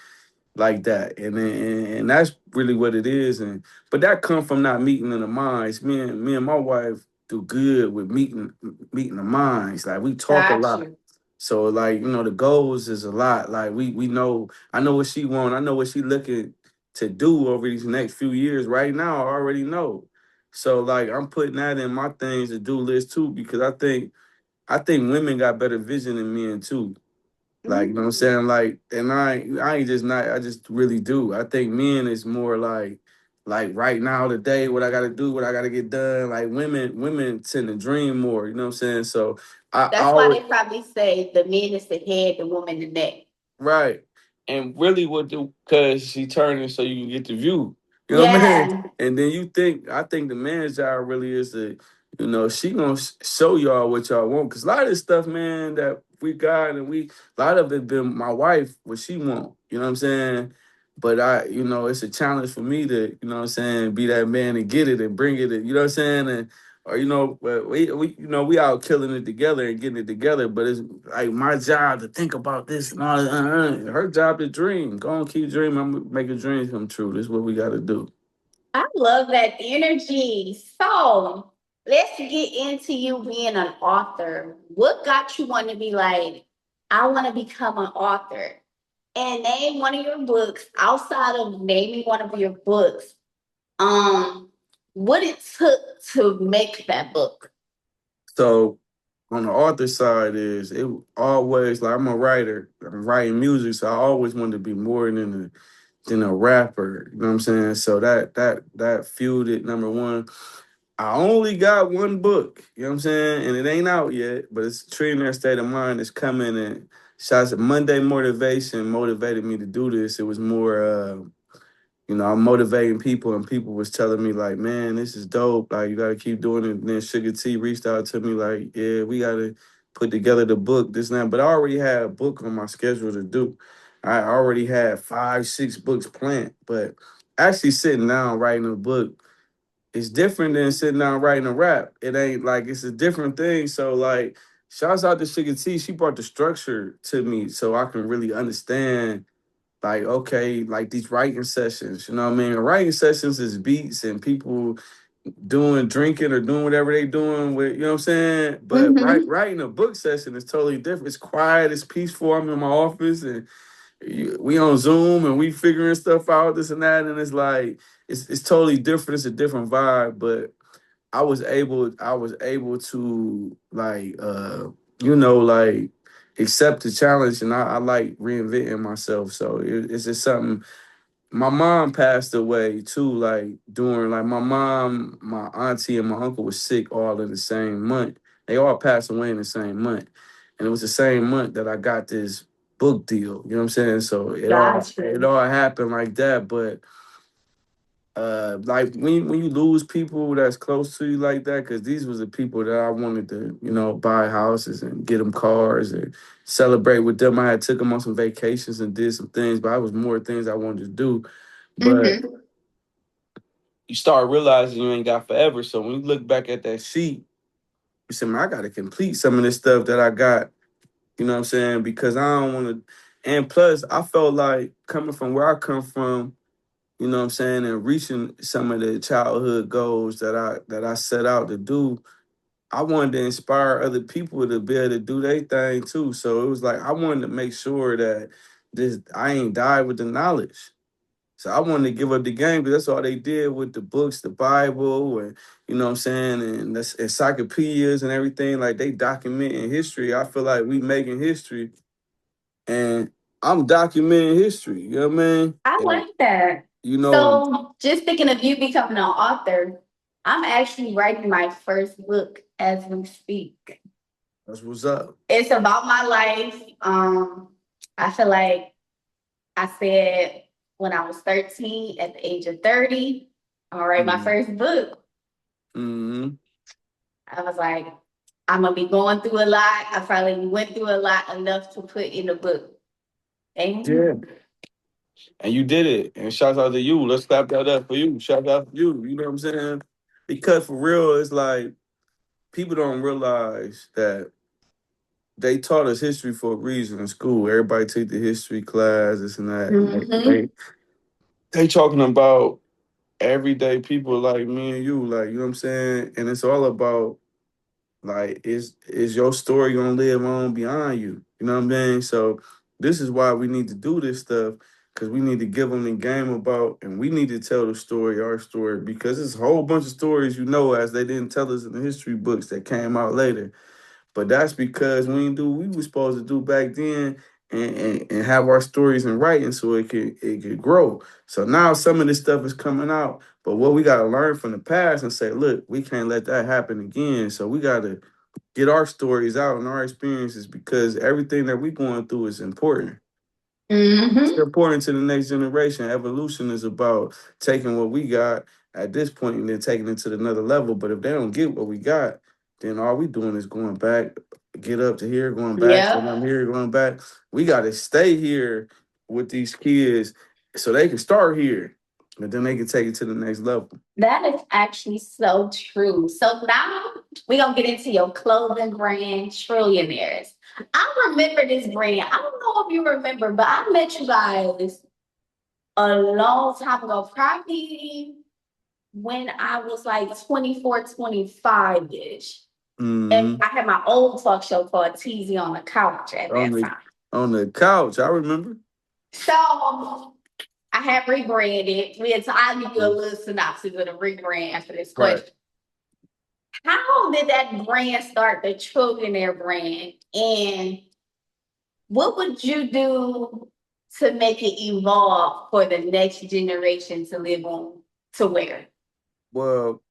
like that, and that's really what it is. And but that come from not meeting in the minds. Me and my wife do good with meeting the minds. Like we talk a Got lot, you. so like the goals is a lot. Like we know. I know what she want. I know what she looking to do over these next few years. Right now, I already know. So like I'm putting that in my things to do list too because I think women got better vision than men too. Like, you know what I'm Mm. saying? Like, and I ain't just not, I just really do. I think men is more like right now, today, what I gotta do, what I gotta get done. Like women tend to dream more, you know what I'm saying? So I That's why always they probably say the man is the head, the woman the neck. right. And really what do cause she turning so you can get the view. You know what I mean? Yeah. And then I think the man's job really is to, she gonna show y'all what y'all want. Cause a lot of this stuff, man, that we got and a lot of it been my wife, what she want. You know what I'm saying? But it's a challenge for me to, you know what I'm saying, be that man and get it and bring it, you know what I'm saying? And or but we out killing it together and getting it together. But it's like my job to think about this and all that. Her job to dream. Go on, keep dreaming. I'm gonna make a dream come true. This is what we got to do. I love that energy. So let's get into you being an author. What got you want to be like, I want to become an author? And name one of your books outside of naming one of your books. Um, what it took to make that book. So on the author side is it always like I'm a writer. I'm writing music, so I always wanted to be more than a rapper. You know what I'm saying? So that fueled it. Number one. I only got one book, you know what I'm saying? And it ain't out yet, but it's Trillionaire State of Mind is coming and shots of Monday Motivation motivated me to do this. It was more I'm motivating people and people was telling me like, man, this is dope. Like you gotta keep doing it. And then Sugar T reached out to me like, yeah, we gotta put together the book, this and that. But I already had a book on my schedule to do. I already had 5, 6 books planned, but actually sitting down writing a book it's different than sitting down writing a rap. It ain't like it's a different thing. So like, shouts out to Sugar T. She brought the structure to me so I can really understand. Like, okay, like these writing sessions. You know what I mean? Writing sessions is beats and people doing drinking or doing whatever they doing with. You know what I'm saying? But Mm-hmm. writing a book session is totally different. It's quiet. It's peaceful. I'm in my office and we on Zoom and we figuring stuff out, this and that, and it's like it's totally different. It's a different vibe, but I was able to like like accept the challenge, and I like reinventing myself. So it's just something. My mom passed away too, like during like my mom, my auntie, and my uncle was sick all in the same month. They all passed away in the same month, and it was the same month that I got this book deal. You know what I'm saying? So it Gotcha. all happened like that. But like when you lose people that's close to you like that, because these was the people that I wanted to, buy houses and get them cars and celebrate with them. I had took them on some vacations and did some things, but I was more things I wanted to do. But Mm-hmm. you start realizing you ain't got forever. So when you look back at that sheet, you say, man, I got to complete some of this stuff that I got. You know what I'm saying? Because I don't want to. And plus, I felt like coming from where I come from, you know what I'm saying, and reaching some of the childhood goals that I set out to do, I wanted to inspire other people to be able to do their thing too. So it was like I wanted to make sure that this I ain't died with the knowledge. So I wanted to give up the game because that's all they did with the books, the Bible, and you know what I'm saying, and the encyclopedias and everything. Like they documenting history. I feel like we making history, and I'm documenting history. You know what I mean? I And, like that. you know, So, just thinking of you becoming an author, I'm actually writing my first book as we speak. that's what's up. It's about my life. I feel like I said when I was 13, at the age of 30, I'm gonna write my first book. Mm-hmm. I was like, I'm gonna be going through a lot. I probably went through a lot enough to put in a book. Yeah. Amen. And you did it. And shout out to you. Let's clap that up for you. Shout out to you. You know what I'm saying? Because for real, it's like people don't realize that they taught us history for a reason in school. Everybody take the history class, this and that. Mm-hmm. They talking about everyday people like me and you, like, you know what I'm saying? And it's all about like is your story gonna live on beyond you? You know what I'm saying? So this is why we need to do this stuff because we need to give them the game about, and we need to tell the story, our story, because there's a whole bunch of stories as they didn't tell us in the history books that came out later. But that's because we didn't do what we were supposed to do back then and have our stories in writing so it could grow. So now some of this stuff is coming out. But what we gotta learn from the past and say, look, we can't let that happen again. So we gotta get our stories out and our experiences because everything that we're going through is important. It's Mm-hmm. important to the next generation. Evolution is about taking what we got at this point and then taking it to another level. But if they don't get what we got, then all we doing is going back, get up to here, going back, and Yeah. I'm here, going back. We got to stay here with these kids so they can start here, and then they can take it to the next level. That is actually so true. So now we're gonna get into your clothing brand, Trillionaires. I remember this brand. I don't know if you remember, but I met you guys a long time ago, probably when I was like 24, 25-ish. And Mm-hmm. I had my old talk show called Tezzie on the couch at On that the time. on the couch, I remember. So I had rebranded. I'll give you a little synopsis of the rebrand after this Right. question. How did that brand start, the Trillionaire brand? And what would you do to make it evolve for the next generation to live on to wear? Well,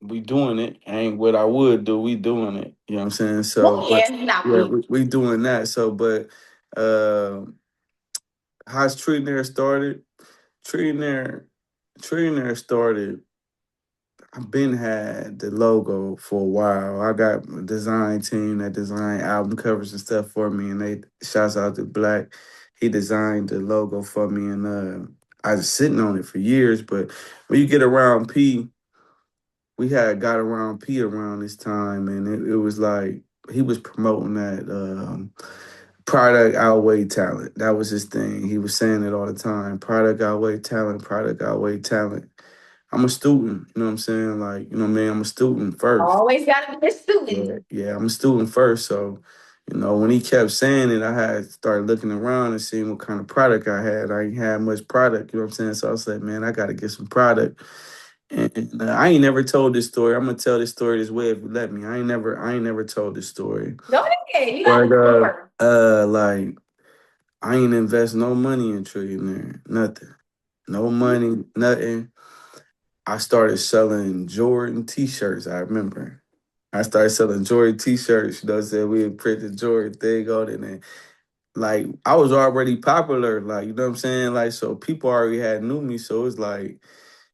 we doing it. Ain't what I would do. We doing it. You know what I'm saying? So, Well, but yeah, not yeah, we. we doing that. So, but uh, how's Trillionaire started? Trillionaire, Trillionaire started. I've been had the logo for a while. I got a design team that design album covers and stuff for me, and they shouts out to Black. He designed the logo for me, and I was sitting on it for years. But when you get around P, we had got around P around this time, and it was like he was promoting that product outweigh talent. That was his thing. He was saying it all the time. Product outweigh talent. Product outweigh talent. I'm a student. You know what I'm saying? Like, you know, man, I'm a student first. Always got to be a student. Yeah, I'm a student first. So, when he kept saying it, I had started looking around and seeing what kind of product I had. I ain't had much product, you know what I'm saying? So I said, man, I got to get some product. And I ain't never told this story. I'm gonna tell this story this way if you let me. I ain't never told this story. Go ahead. You got But the floor. like I ain't invest no money in Trillionaire. Nothing. No money, nothing. I started selling Jordan t-shirts, I remember. I started selling Jordan t-shirts, you know what I'm saying? We would print the Jordan thing on it. And like I was already popular, like, you know what I'm saying? Like, so people already had knew me. So it's like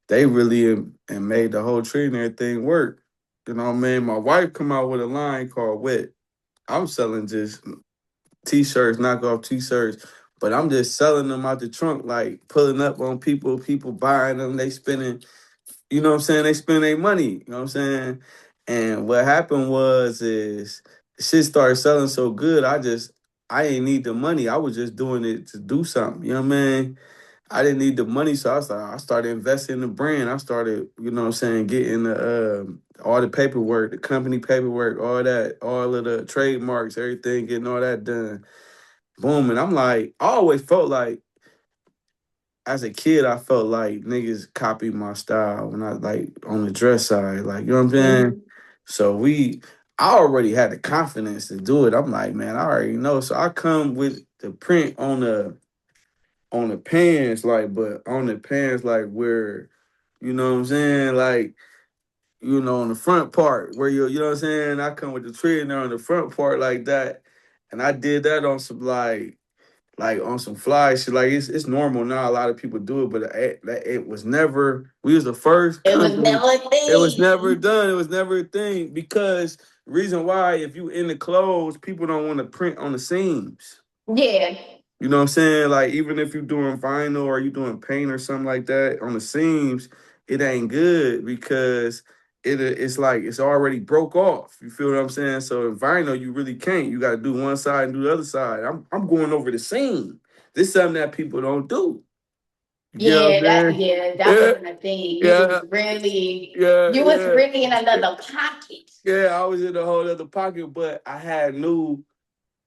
they really and made the whole Trillionaire thing work. You know what I mean? My wife come out with a line called Wet. I'm selling just t-shirts, knockoff t-shirts, but I'm just selling them out the trunk, like pulling up on people buying them, they spending, you know what I'm saying? They spend their money, you know what I'm saying? And what happened was is shit started selling so good, I ain't need the money. I was just doing it to do something. You know what I mean? I didn't need the money, so I started investing in the brand. I started, you know what I'm saying, getting all the paperwork, the company paperwork, all that, all of the trademarks, everything, getting all that done. Boom. And I'm like, I always felt like as a kid, I felt like niggas copied my style when I like on the dress side, like you know what I'm saying. Mhm. So I already had the confidence to do it. I'm like, man, I already know. So I come with the print on the pants, like, but on the pants, like where, you know what I'm saying, like on the front part where you know what I'm saying. I come with the tree in there on the front part like that, and I did that on some like on some fly shit. Like it's normal now. A lot of people do it, but it was never. We was the first It was company. never a It was never thing. done. It was never a thing because reason why if you in the clothes, people don't want to print on the seams. Yeah. You know what I'm saying? Like even if you're doing vinyl or you doing paint or something like that on the seams, it ain't good because it's like it's already broke off. You feel what I'm saying? So in vinyl, you really can't. You got to do one side and do the other side. I'm going over the seam. This is something that people don't do. You get what I'm saying? That Yeah, wasn't a thing. yeah, yeah, You was yeah. really in another pocket. Yeah, I was in a whole other pocket, but I had knew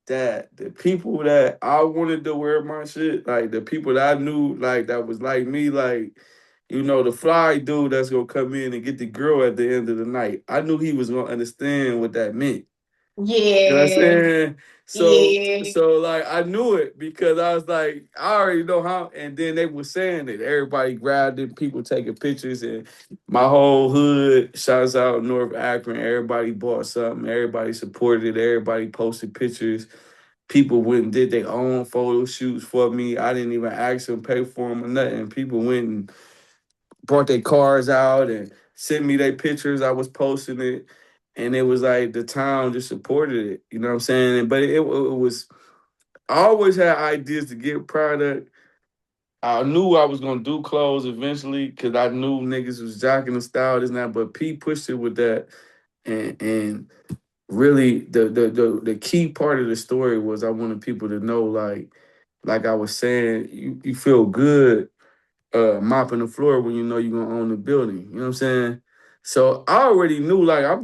that the people that I wanted to wear my shit, like the people that I knew, like that was like me, like the fly dude that's gonna come in and get the girl at the end of the night. I knew he was gonna understand what that meant. You know what I'm Yeah. saying? So, Yeah. like I knew it because I was like, I already know how. And then they were saying it. Everybody grabbed it, people taking pictures, and my whole hood, shouts out North Akron. Everybody bought something. Everybody supported it. Everybody posted pictures. People went and did their own photo shoots for me. I didn't even ask them, pay for them or nothing. People went and brought their cars out and sent me their pictures. I was posting it. And it was like the town just supported it. You know what I'm saying? But it was, I always had ideas to get product. I knew I was going to do clothes eventually because I knew niggas was jocking the style, this and that. But P pushed it with that. And really, the key part of the story was I wanted people to know, like I was saying, you feel good mopping the floor when you know you're gonna own the building. You know what I'm saying? So I already knew like I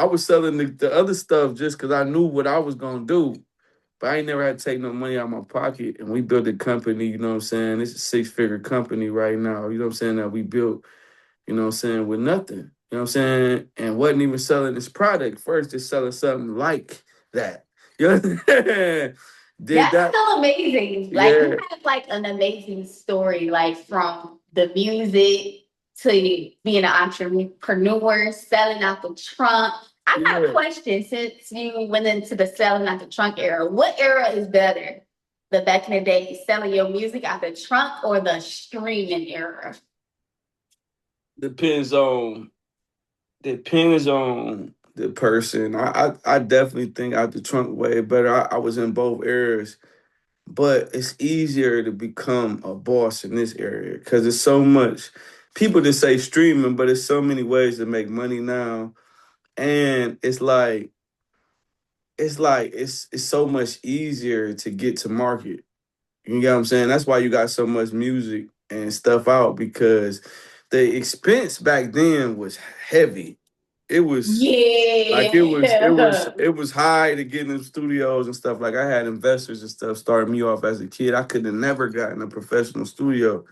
was selling the other stuff just because I knew what I was gonna do. But I ain't never had to take no money out of my pocket. And we built a company, you know what I'm saying? It's a six-figure company right now. You know what I'm saying? That we built, you know what I'm saying, with nothing. You know what I'm saying? And wasn't even selling this product. First, just selling something like that. You know what I'm saying? Did That's that. still amazing. Like you Yeah. have like an amazing story, like from the music to being an entrepreneur, selling out the trunk. I got a Yeah. question since you went into the selling out the trunk era. What era is better? The back in the day selling your music out the trunk or the streaming era? Depends on the person. I definitely think out the trunk way better. I was in both areas, but it's easier to become a boss in this area because there's so much people that say streaming, but there's so many ways to make money now, and it's so much easier to get to market. You get what I'm saying? That's why you got so much music and stuff out because the expense back then was heavy. It was like Yeah. it was high to get in the studios and stuff. Like I had investors and stuff starting me off as a kid. I could have never gotten a professional studio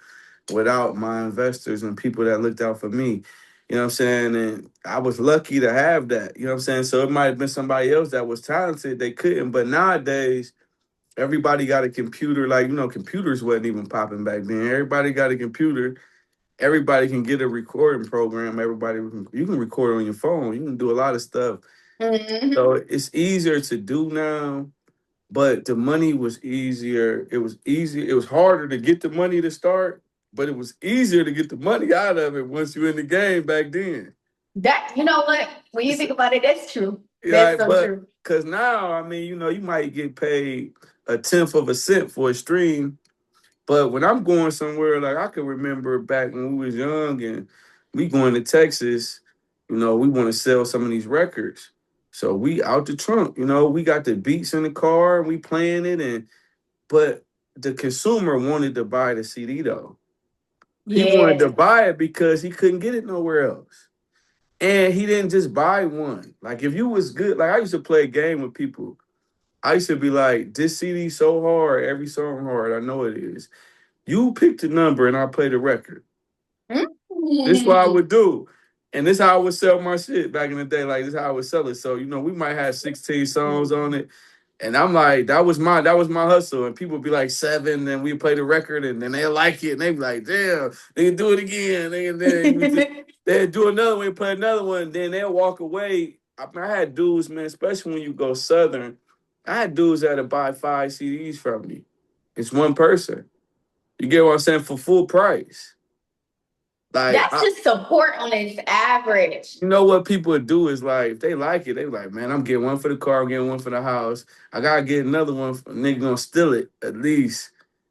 without my investors and people that looked out for me. You know what I'm saying? And I was lucky to have that. You know what I'm saying? So it might have been somebody else that was talented. They couldn't. But nowadays, everybody got a computer. Like, computers wasn't even popping back then. Everybody got a computer. Everybody can get a recording program. You can record on your phone. You can do a lot of stuff. Mhm. So it's easier to do now, but the money was easier. It was easy. It was harder to get the money to start, but it was easier to get the money out of it once you're in the game back then. That, you know what? When you think about it, that's true. Yeah, That's so but true. because now, I mean, you might get paid a tenth of a cent for a stream. But when I'm going somewhere, like I can remember back when we was young and we going to Texas, we want to sell some of these records. So we out the trunk, we got the beats in the car and we playing it, but the consumer wanted to buy the CD though. He wanted to Yeah. buy it because he couldn't get it nowhere else. And he didn't just buy one. Like if you was good, like I used to play a game with people. I used to be like, this CD so hard, every song hard. I know it is. You pick the number and I'll play the record. This is what I Mm. would do. And this is how I would sell my shit back in the day. Like this is how I would sell it. So, we might have 16 songs on it. And I'm like, that was my hustle. And people would be like 7, and we play the record, and then they like it, and they be like, damn, they can do it again. They'd do another one, play another one, then they'll walk away. I had dudes, man, especially when you go Southern, I had dudes that'd buy 5 CDs from me. It's one person. You get what I'm saying? For full price. Like That's just support on its average. you know what people would do is like if they like it, they be like, man, I'm getting one for the car, I'm getting one for the house. I gotta get another one. Nigga gonna steal it at least,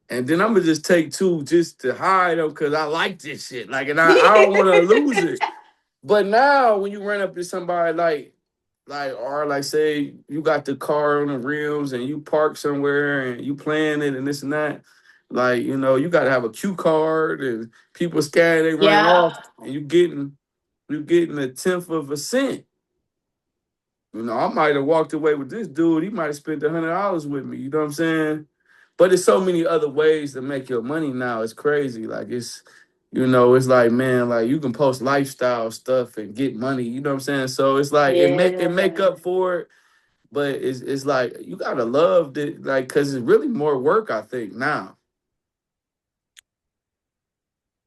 and then I'm gonna just take 2 just to hide them because I like this shit. Like, and I don't want to lose it. But now when you run up to somebody or like say you got the car on the rims and you park somewhere and you playing it and this and that, like you got to have a Q card and people scan they run Yeah. off and you getting a tenth of a cent. I might have walked away with this dude. He might have spent $100 with me. You know what I'm saying? But there's so many other ways to make your money now. It's crazy. Like it's like, man, like you can post lifestyle stuff and get money. You know what I'm saying? So it's like it make Yeah. up for it, but it's like you gotta love it, like because it's really more work. I think now.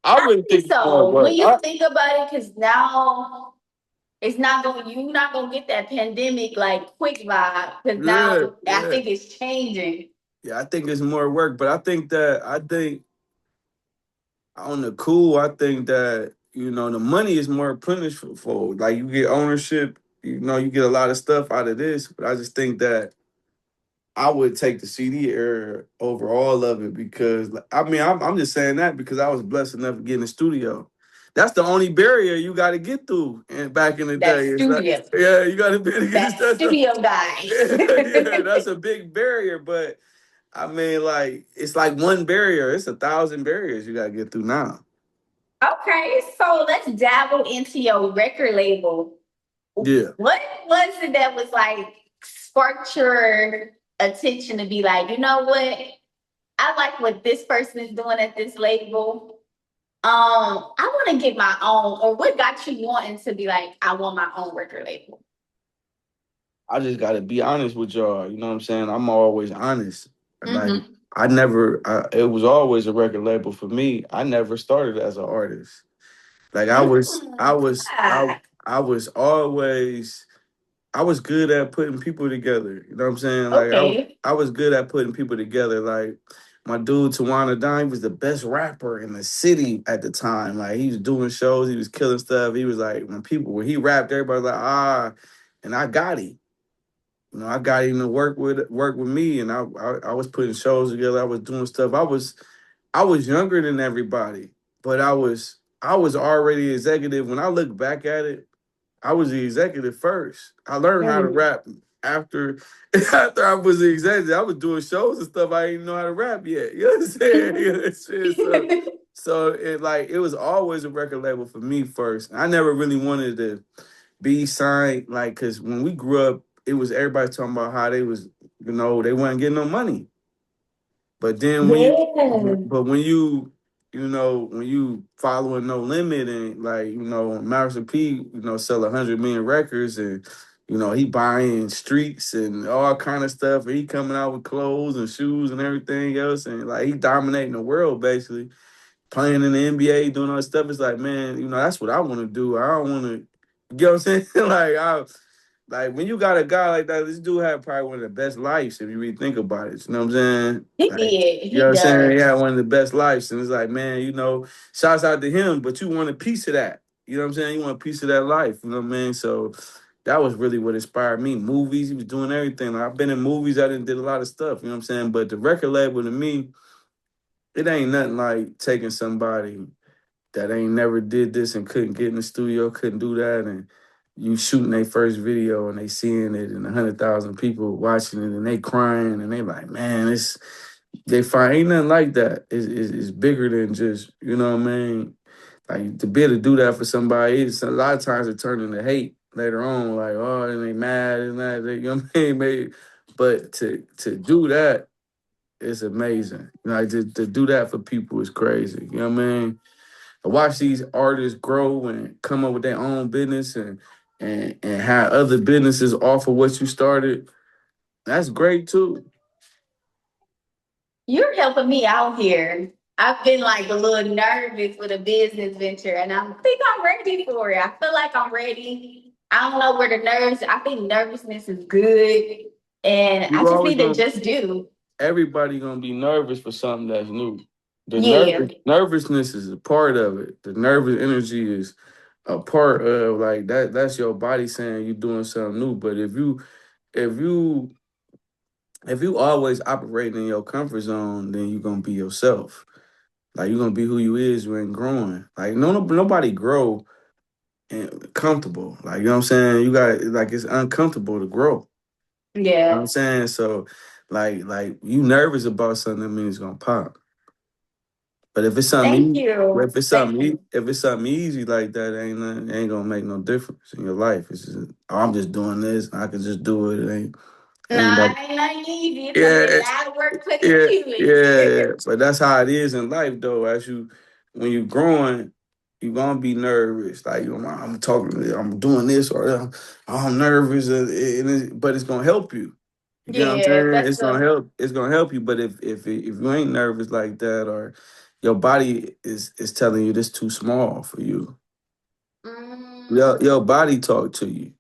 I I really think think it's more so. When work. you think about it, because now you're not gonna get that pandemic like quick vibe. Because Yeah, now I yeah, think it's changing. yeah. I think it's more work, but I think on the cool, I think that the money is more plentiful. Like you get ownership, you get a lot of stuff out of this. But I just think that I would take the CD era over all of it because I mean I'm just saying that because I was blessed enough to get in the studio. That's the only barrier you got to get through. And back in the That day, it's like, studio, yeah, you got to be able to get that this stuff. studio guys. Yeah, that's a big barrier. But I mean, like it's like one barrier. It's 1,000 barriers you got to get through now. Okay, so let's dabble into your record label. Yeah. What was it that was like sparked your attention to be like, you know what? I like what this person is doing at this label. I want to get my own, or what got you wanting to be like, I want my own record label? I just gotta be honest with y'all. You know what I'm saying? I'm always honest. Like Mm-hmm. it was always a record label for me. I never started as an artist. Like Yeah. I was always I was good at putting people together. You know what I'm saying? Like Okay. I was good at putting people together. Like my dude Tawana Dime was the best rapper in the city at the time. Like he was doing shows, he was killing stuff. He was like when he rapped, everybody was like and I got him. I got him to work with me, and I was putting shows together. I was doing stuff. I was younger than everybody, but I was already executive. When I look back at it, I was the executive first. I learned how to Mm. rap after after I was the executive. I was doing shows and stuff. I didn't know how to rap yet. You know what I'm saying? You know what I'm saying? So it was always a record label for me first. I never really wanted to be signed, like, because when we grew up, it was everybody talking about how they was, they weren't getting no money. But then Yeah. when you you know, when you following No Limit and like, you know, Master P, you know, sell 100 million records and, you know, he buying streets and all kind of stuff. And he coming out with clothes and shoes and everything else. And like, he dominating the world basically, playing in the NBA, doing all that stuff. It's like, man, you know, that's what I want to do. I don't want to, you know what I'm saying? Like when you got a guy like that, this dude had probably one of the best lives if you really think about it. You know what I'm saying? He Like, did. you know He what I'm saying? He does. had one of the best lives. And it's like, man, you know, shouts out to him, but you want a piece of that. You know what I'm saying? You want a piece of that life. You know what I mean? So that was really what inspired me. Movies, he was doing everything. Like, I've been in movies, I did a lot of stuff, you know what I'm saying? But the record label to me, it ain't nothing like taking somebody that ain't never did this and couldn't get in the studio, couldn't do that, and you shooting their first video and they seeing it and 100,000 people watching it and they crying and they like, man, they find ain't nothing like that. It's bigger than just, you know what I mean? Like to be able to do that for somebody, it's a lot of times it turns into hate later on, like, oh, and they mad and that, you know what I mean? Maybe, but to do that, it's amazing. Like to do that for people is crazy. You know what I mean? To watch these artists grow and come up with their own business and have other businesses off of what you started, that's great too. You're helping me out here. I've been like a little nervous with a business venture, and I think I'm ready for it. I feel like I'm ready. I don't know where the nerves. I think nervousness is good, and I You just always need to gonna just do. everybody gonna be nervous for something that's new. The Yeah, nervousness is a part of it. The nervous energy is a part of like that's your body saying you're doing something new. But if you if you always operating in your comfort zone, then you're gonna be yourself. Like you're gonna be who you is. You ain't growing. Like nobody grow and comfortable. Like you know what I'm saying. You got like it's uncomfortable to grow. You know what I'm yeah. saying. So like you nervous about something, that means it's gonna pop. But if it's something, Thank you. Thank you. if it's something easy like that, ain't gonna make no difference in your life. It's just, oh, I'm just doing this. I can just do it. Ain't Nah, about, it ain't nothing easy. It's gonna be a yeah, lot of work put yeah, into yeah. it. But that's how it is in life, though. When you growing, you gonna be nervous. Like I'm talking, I'm doing this, or I'm nervous, but it's gonna help you. You get what I'm Yeah, saying? that's It's gonna the. help. It's gonna help you. But if you ain't nervous like that, or your body is telling you this too small for you, your Mm, body talk to you.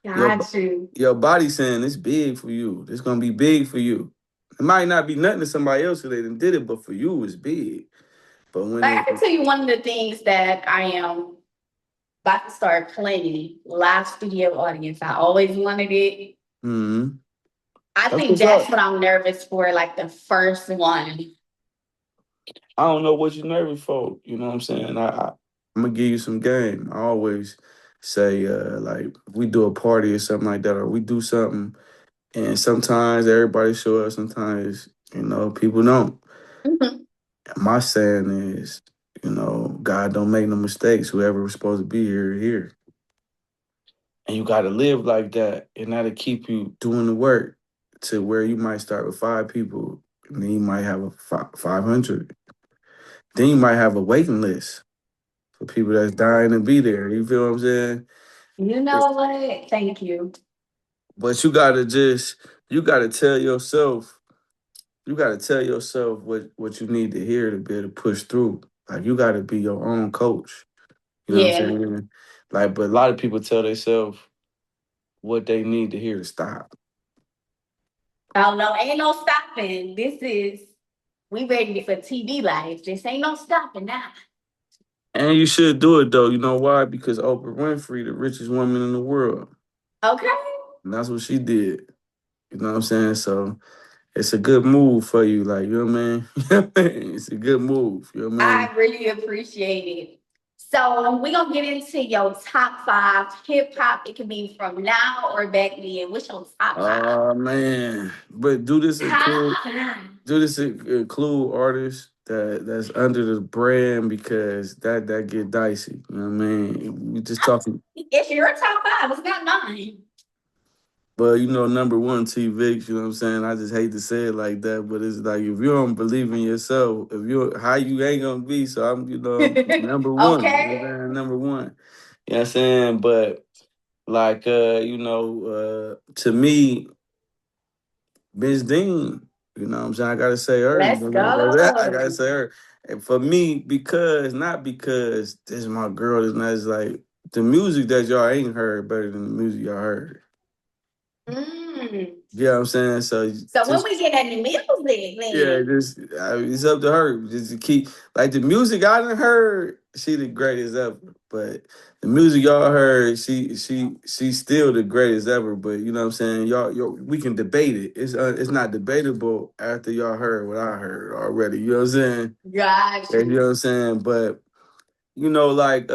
Your got you. your body saying it's big for you. It's gonna be big for you. It might not be nothing to somebody else because they done did it, but for you, it's big. But when Like I it, can tell you one of the things that I am about to start planning live studio audience. I always wanted it. mm, I that's think what's that's up. what I'm nervous for, like the first one. I don't know what you're nervous for. You know what I'm saying? I'm gonna give you some game. I always say like if we do a party or something like that, or we do something, and sometimes everybody show up, sometimes people don't. Mhm. My saying is, God don't make no mistakes. Whoever was supposed to be here, here. And you got to live like that. And that'll keep you doing the work to where you might start with 5 people. And then you might have a 500. Then you might have a waiting list for people that's dying to be there. You feel what I'm saying? You know what? Thank you. But you got to tell yourself, what you need to hear to be able to push through. Like you got to be your own coach. You know what I'm Yeah. saying? Like, but a lot of people tell themselves what they need to hear to stop. Oh no, ain't no stopping. We ready for TV life. This ain't no stopping now. And you should do it though. You know why? Because Oprah Winfrey, the richest woman in the world. Okay. And that's what she did. You know what I'm saying? So it's a good move for you. Like, you know what I mean? It's a good move. You know what I mean? I really appreciate it. So we're gonna get into your top five hip hop. It can be from now or back then. What's your top five? Oh man. But Top five. include artists that's under the brand because that get dicey. You know what I mean? We just talking. It's your top five. It's not mine. But number one, T.Vickz. You know what I'm saying? I just hate to say it like that, but it's like if you don't believe in yourself, if you how you ain't gonna be. So I'm number one. You know what Okay. I'm saying? Number one. You know what I'm saying? But like to me, Miss Dean. You know what I'm saying? I gotta say her. You Let's know what I mean? I go. gotta say her. And for me, because not because this is my girl, it's not it's like the music that y'all ain't heard better than the music y'all heard. Mm. You know what I'm saying? So So when we just get any music, yeah, then it's up to her. Just to keep like the music I done heard, she the greatest ever. But the music y'all heard, she's still the greatest ever. But you know what I'm saying? Y'all we can debate it. It's not debatable after y'all heard what I heard already. You know what I'm saying? got Yeah, you know you. what I'm saying? But like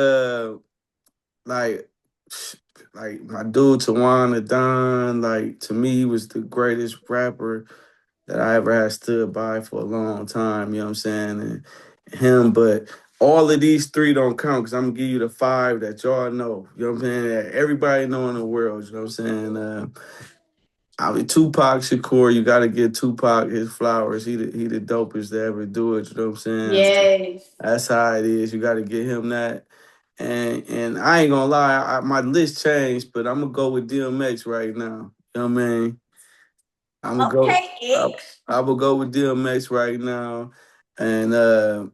like like my dude Tawana Don, like to me he was the greatest rapper that I ever had stood by for a long time, you know what I'm saying? And him, but all of these three don't count because I'm gonna give you the five that y'all know, you know what I'm saying? That everybody know in the world, you know what I'm saying? I mean, Tupac Shakur, you gotta give Tupac his flowers. He the dopest to ever do it, you know what I'm saying? Yes. That's how it is. You gotta give him that. And I ain't gonna lie, my list changed, but I'm gonna go with DMX right now. You know what I mean? I'm gonna go. Okay, I, X. I will go with DMX right now, and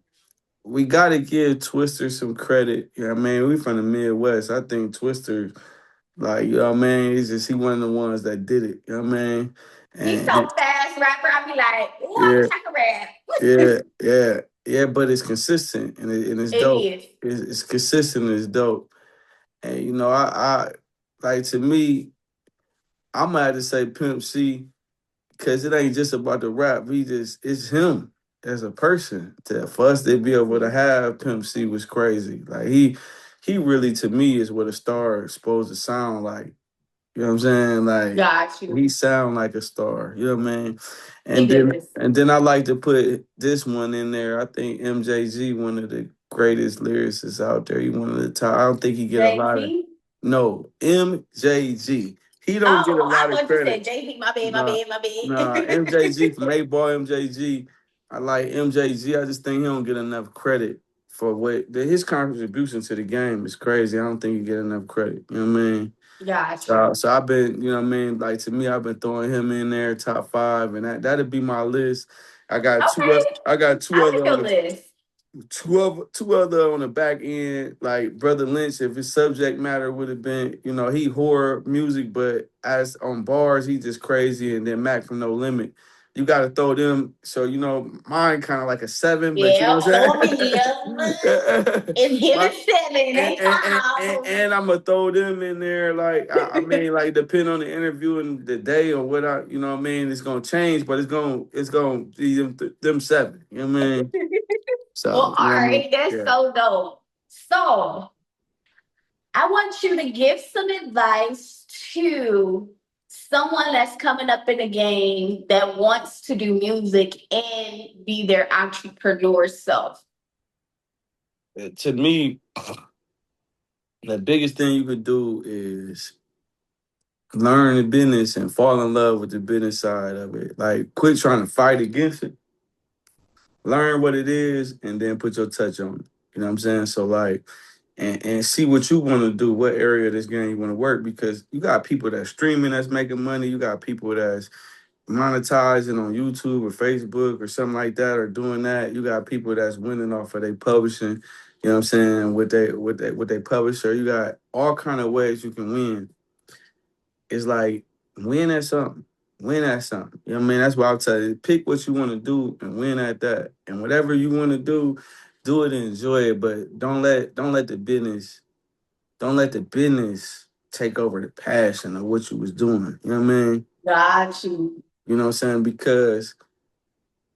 we gotta give Twister some credit. You know what I mean? We from the Midwest. I think Twister, like you know what I mean, he's just he one of the ones that did it. You know what I mean? He's And so fast, rapper. I be like, ooh, I yeah, wish I could rap. yeah. But it's consistent and it's It dope. is. It's consistent and it's dope. And I like to me, I'm gonna have to say Pimp C. Cause it ain't just about the rap. It's him as a person. For us to be able to have Pimp C was crazy. Like he really to me is what a star is supposed to sound like. You know what I'm saying? Like Got you. he sound like a star. You know what I mean? He And then does. and then I like to put this one in there. I think MJG, one of the greatest lyricists out there. He one of the top. I don't think he get a lot of JV. no MJG. He don't get a Oh, I lot of thought you credit. said JV. My bad, my Nah, bad, my nah, bad. MJG from 8 Ball MJG. I like MJG. I just think he don't get enough credit for his contribution to the game is crazy. I don't think he get enough credit. You know what I mean? Got So you. I've been, you know what I mean? Like to me, I've been throwing him in there top five, and that'd be my list. I got Okay. I got two I other like on your the list. two other on the back end, like Brother Lynch, if his subject matter would have been, he horror music, but as on bars, he just crazy. And then Mac from No Limit. You gotta throw them. So, mine kind of like a seven, but you know Yeah, what throw I'm them in here. saying? It's him My, and seven. and, They and, and, five. and I'm gonna throw them in there. Like I mean, like depending on the interview and the day or what you know what I mean, it's gonna change, but it's gonna be them seven. You know what I mean? Well, So, you know all what I mean? right. That's Yeah. so dope. So I want you to give some advice to someone that's coming up in the game that wants to do music and be their entrepreneur self. To me, the biggest thing you could do is learn the business and fall in love with the business side of it. Like, quit trying to fight against it. Learn what it is, and then put your touch on it. You know what I'm saying? So, like, and see what you want to do, what area of this game you want to work, because you got people that's streaming that's making money. You got people that's monetizing on YouTube or Facebook or something like that or doing that. You got people that's winning off of their publishing, you know what I'm saying, with they publisher. You got all kind of ways you can win. It's like win at something. Win at something. You know what I mean? That's why I'll tell you. Pick what you want to do and win at that. And whatever you want to do it and enjoy it. But don't let the business take over the passion of what you was doing. You know what I mean? Got you. You know what I'm saying? Because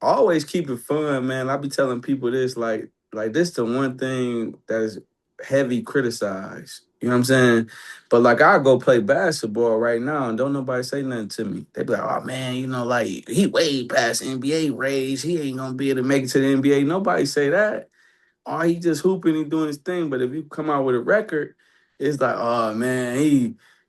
always keep it fun, man. I be telling people this, like this the one thing that is heavy criticized. You know what I'm saying? But like I go play basketball right now and don't nobody say nothing to me. They be like, oh man, like he way past NBA range. He ain't gonna be able to make it to the NBA. Nobody say that. Oh, he just hooping, he doing his thing. But if you come out with a record, it's like, oh man,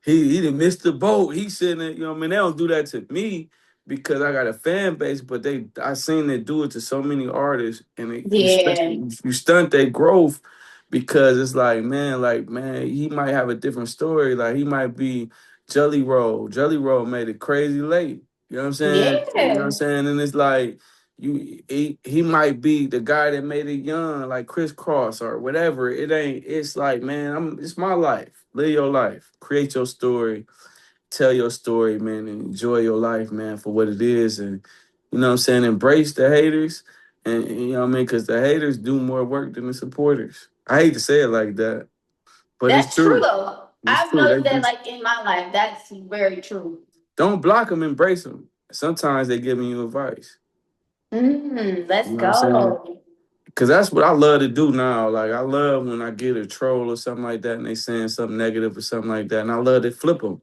he done missed the boat. He sitting there, you know what I mean? They don't do that to me because I got a fan base, but I seen they do it to so many artists, and Yeah. you stunt their growth because it's like man, he might have a different story. Like he might be Jelly Roll. Jelly Roll made it crazy late. You know what I'm saying? You know what I'm Yeah. saying? And it's like he might be the guy that made it young, like Chris Cross or whatever. It ain't. It's like, man, it's my life. Live your life. Create your story. Tell your story, man, and enjoy your life, man, for what it is. And you know what I'm saying? Embrace the haters. And you know what I mean? Because the haters do more work than the supporters. I hate to say it like that, but it's That's true true. though. It's I've true. They noticed that just like in my life. That's very true. don't block them, embrace them. Sometimes they giving you advice. Let's You know what I'm saying? go. Cause that's what I love to do now. Like I love when I get a troll or something like that, and they saying something negative or something like that, and I love to flip them.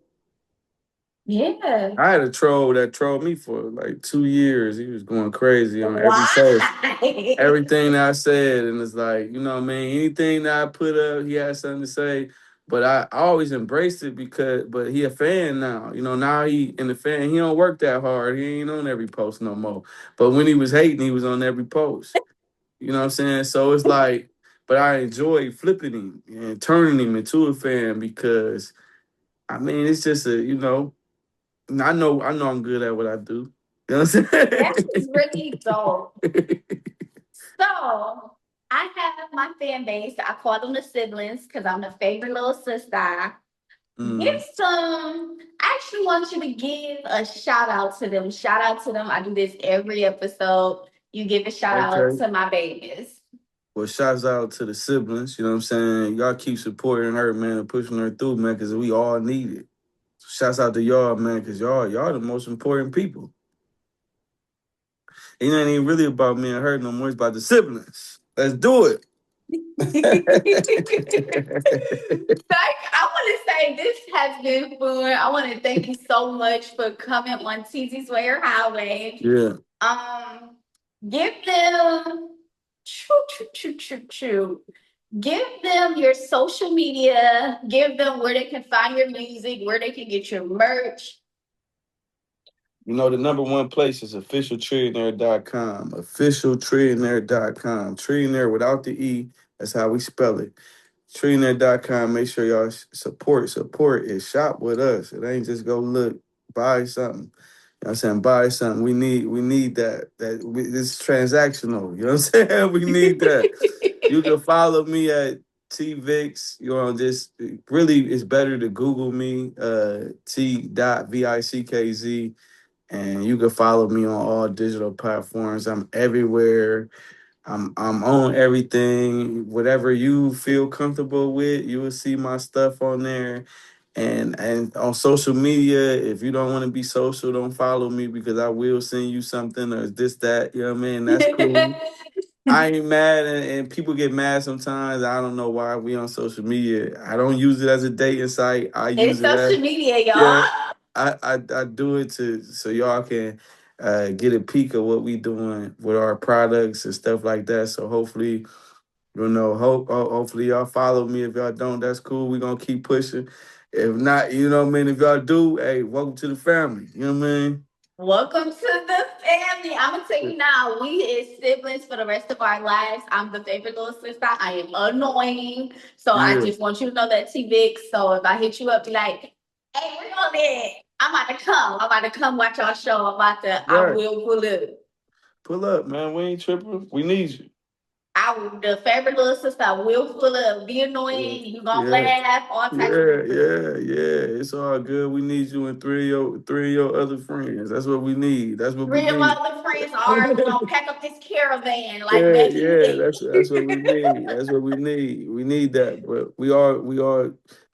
Yeah. I had a troll that trolled me for like 2 years. He was going crazy on every post, Why? everything that I said, and it's like, you know what I mean. Anything that I put up, he had something to say, but I always embraced it but he a fan now. You know, now he in the fan. He don't work that hard. He ain't on every post no more. But when he was hating, he was on every post. You know what I'm saying? So it's like, but I enjoy flipping him and turning him into a fan because I mean it's just I know I'm good at what I do. You know what I'm That saying? is really dope. So I have my fan base. I call them the siblings because I'm the favorite little sister. Give Mm, some. I actually want you to give a shout out to them. Shout out to them. I do this every episode. You give a shout out okay. to my babies. Well, shouts out to the siblings. You know what I'm saying? Y'all keep supporting her, man, and pushing her through, man, because we all need it. So shouts out to y'all, man, because y'all the most important people. It ain't even really about me and her no more. It's about the siblings. Let's do it. Like, I want to say this has been fun. I want to thank you so much for coming on Tezzie's Way or Highway. Yeah. Um, give them choo choo choo choo choo. Give them your social media. Give them where they can find your music, where they can get your merch. You know, the number one place is officialtrillionaire.com. Officialtrillionaire.com. Trillionaire without the E. That's how we spell it. Trillionaire.com. Make sure y'all support it. Shop with us. It ain't just go look, buy something. You know what I'm saying? Buy something. We need that. This transactional. You know what I'm saying? We need that. You can follow me at T.Vickz. You know, just really it's better to Google me, T.Vickz. And you can follow me on all digital platforms. I'm everywhere. I'm on everything. Whatever you feel comfortable with, you will see my stuff on there. And on social media, if you don't want to be social, don't follow me because I will send you something or this, that. You know what I mean? That's cool. I ain't mad, and people get mad sometimes. I don't know why we on social media. I don't use it as a dating site. I use It's it as social media, y'all. yeah. I do it so y'all can get a peek of what we doing with our products and stuff like that. So hopefully, hopefully y'all follow me. If y'all don't, that's cool. We gonna keep pushing. If not, you know what I mean. If y'all do, hey, welcome to the family. You know what I mean. Welcome to the family. I'm gonna tell you now, we is siblings for the rest of our lives. I'm the favorite little sister. I am annoying. So I Yeah. just want you to know that T.Vickz. So if I hit you up, be like, hey, we're on it. I'm about to come. I'm about to come watch our show. I Right. will pull up. Pull up, man. We ain't tripping. We need you. The favorite little sister, I will pull up. Be Yeah. annoying. You gonna Yeah. laugh, all types of Yeah, different. yeah. It's all good. We need you and three of your other friends. That's what we need. That's what we Three of my need. other friends are gonna pack up this caravan like Yeah, back in the yeah. day. That's what we need. That's what we need. We need that. But we are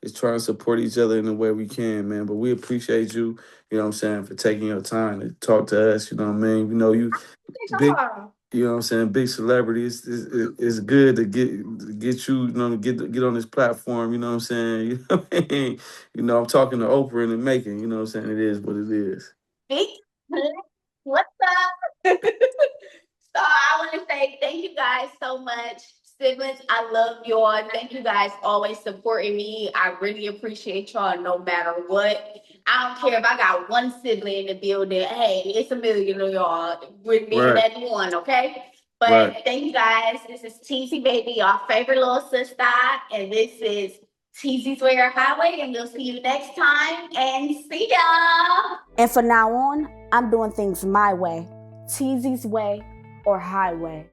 just trying to support each other in the way we can, man. But we appreciate you. You know what I'm saying, for taking your time to talk to us. You know what I mean. You know you big. You know what I'm saying? Big celebrity. It's good to get you, get on this platform. You know what I'm saying? You know what I mean? I'm talking to Oprah in the making. You know what I'm saying? It is what it is. Big, what's up? So I want to say thank you guys so much. siblings, I love y'all. Thank you guys always supporting me. I really appreciate y'all no matter what. I don't care if I got one sibling in the building. Hey, it's a million of y'all with me and Right. that one, okay? But Right. thank you guys. This is Tezzie, baby, your favorite little sister. And this is Tezzie's Way or HighWay. And we'll see you next time. And see ya. And from now on, I'm doing things my way. Tezzie's way or HighWay.